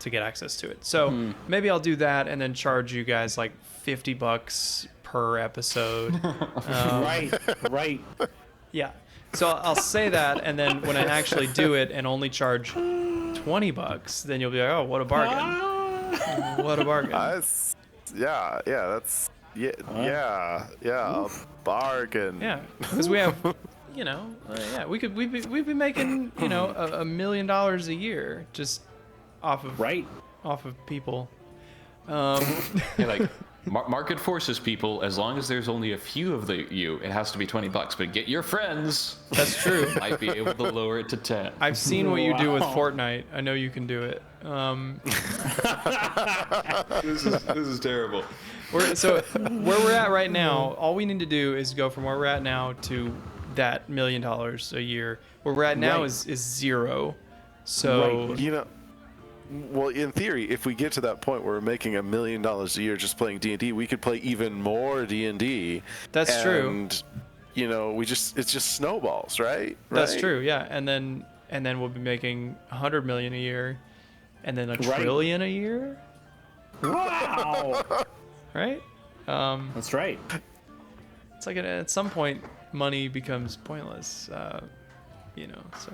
get access to it. So maybe I'll do that and then charge you guys like $50 per episode. Right. Yeah. So I'll say that, and then when I actually do it and only charge $20, then you'll be like, oh, what a bargain! What a bargain! That's a bargain. Yeah, because we have, you know, we'd be making, you know, $1 million a year just off of Right. off of people. Yeah, like Market forces, people. As long as there's only a few of you, it has to be $20. But get your friends. That's true. Might be able to lower it to 10. I've seen what you do with Fortnite. I know you can do it. This is terrible. So where we're at right now, all we need to do is go from where we're at now to that $1 million a year. Where we're at now is zero. So You know, well, in theory, if we get to that point where we're making $1 million a year just playing D&D, we could play even more D&D. That's true. And you know, it's just snowballs, right? That's true. Yeah, and then we'll be making 100 million a year, and then a trillion a year. Wow. Right? That's right. It's like at some point, money becomes pointless. So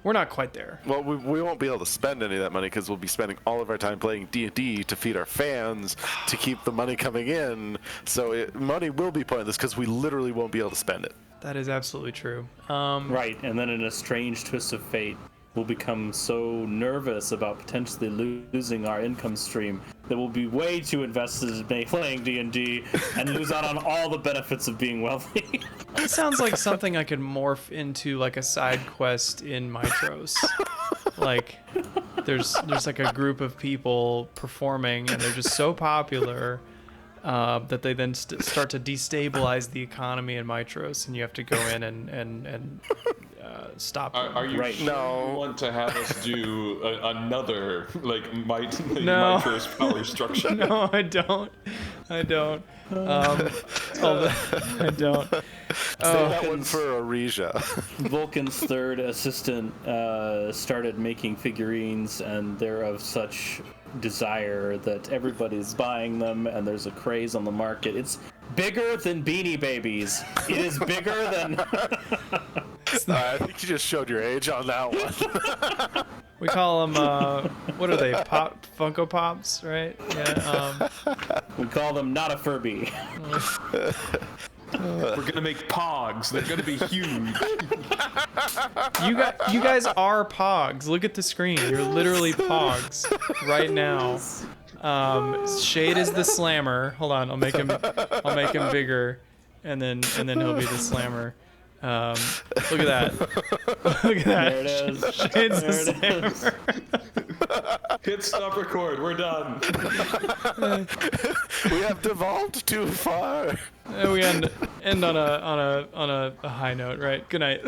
we're not quite there. Well, we won't be able to spend any of that money because we'll be spending all of our time playing D&D to feed our fans, to keep the money coming in. So money will be pointless because we literally won't be able to spend it. That is absolutely true. Right, and then in a strange twist of fate, we'll become so nervous about potentially losing our income stream that we'll be way too invested in playing D&D and lose out on all the benefits of being wealthy. It sounds like something I could morph into like a side quest in Mitros. Like there's like a group of people performing and they're just so popular that they then start to destabilize the economy in Mitros, and you have to go in and stop them. Are you sure you want to have us do another Mitros power structure? No, I don't. I don't. I don't. Say that one for Aresia. Vulcan's third assistant started making figurines, and they're of such desire that everybody's buying them, and there's a craze on the market. It's bigger than Beanie Babies. It is bigger than... I think you just showed your age on that one. We call them, what are they? Funko Pops, right? Yeah. We call them not a Furby. We're gonna make Pogs. They're gonna be huge. You guys are Pogs. Look at the screen. You're literally Pogs right now. Shade is the Slammer. Hold on, I'll make him bigger, and then he'll be the Slammer. Look at that. Look at that. There it is. Shade's the There it Slammer. Hit stop record. We're done. We have devolved too far. And we end on a high note, right? Good night.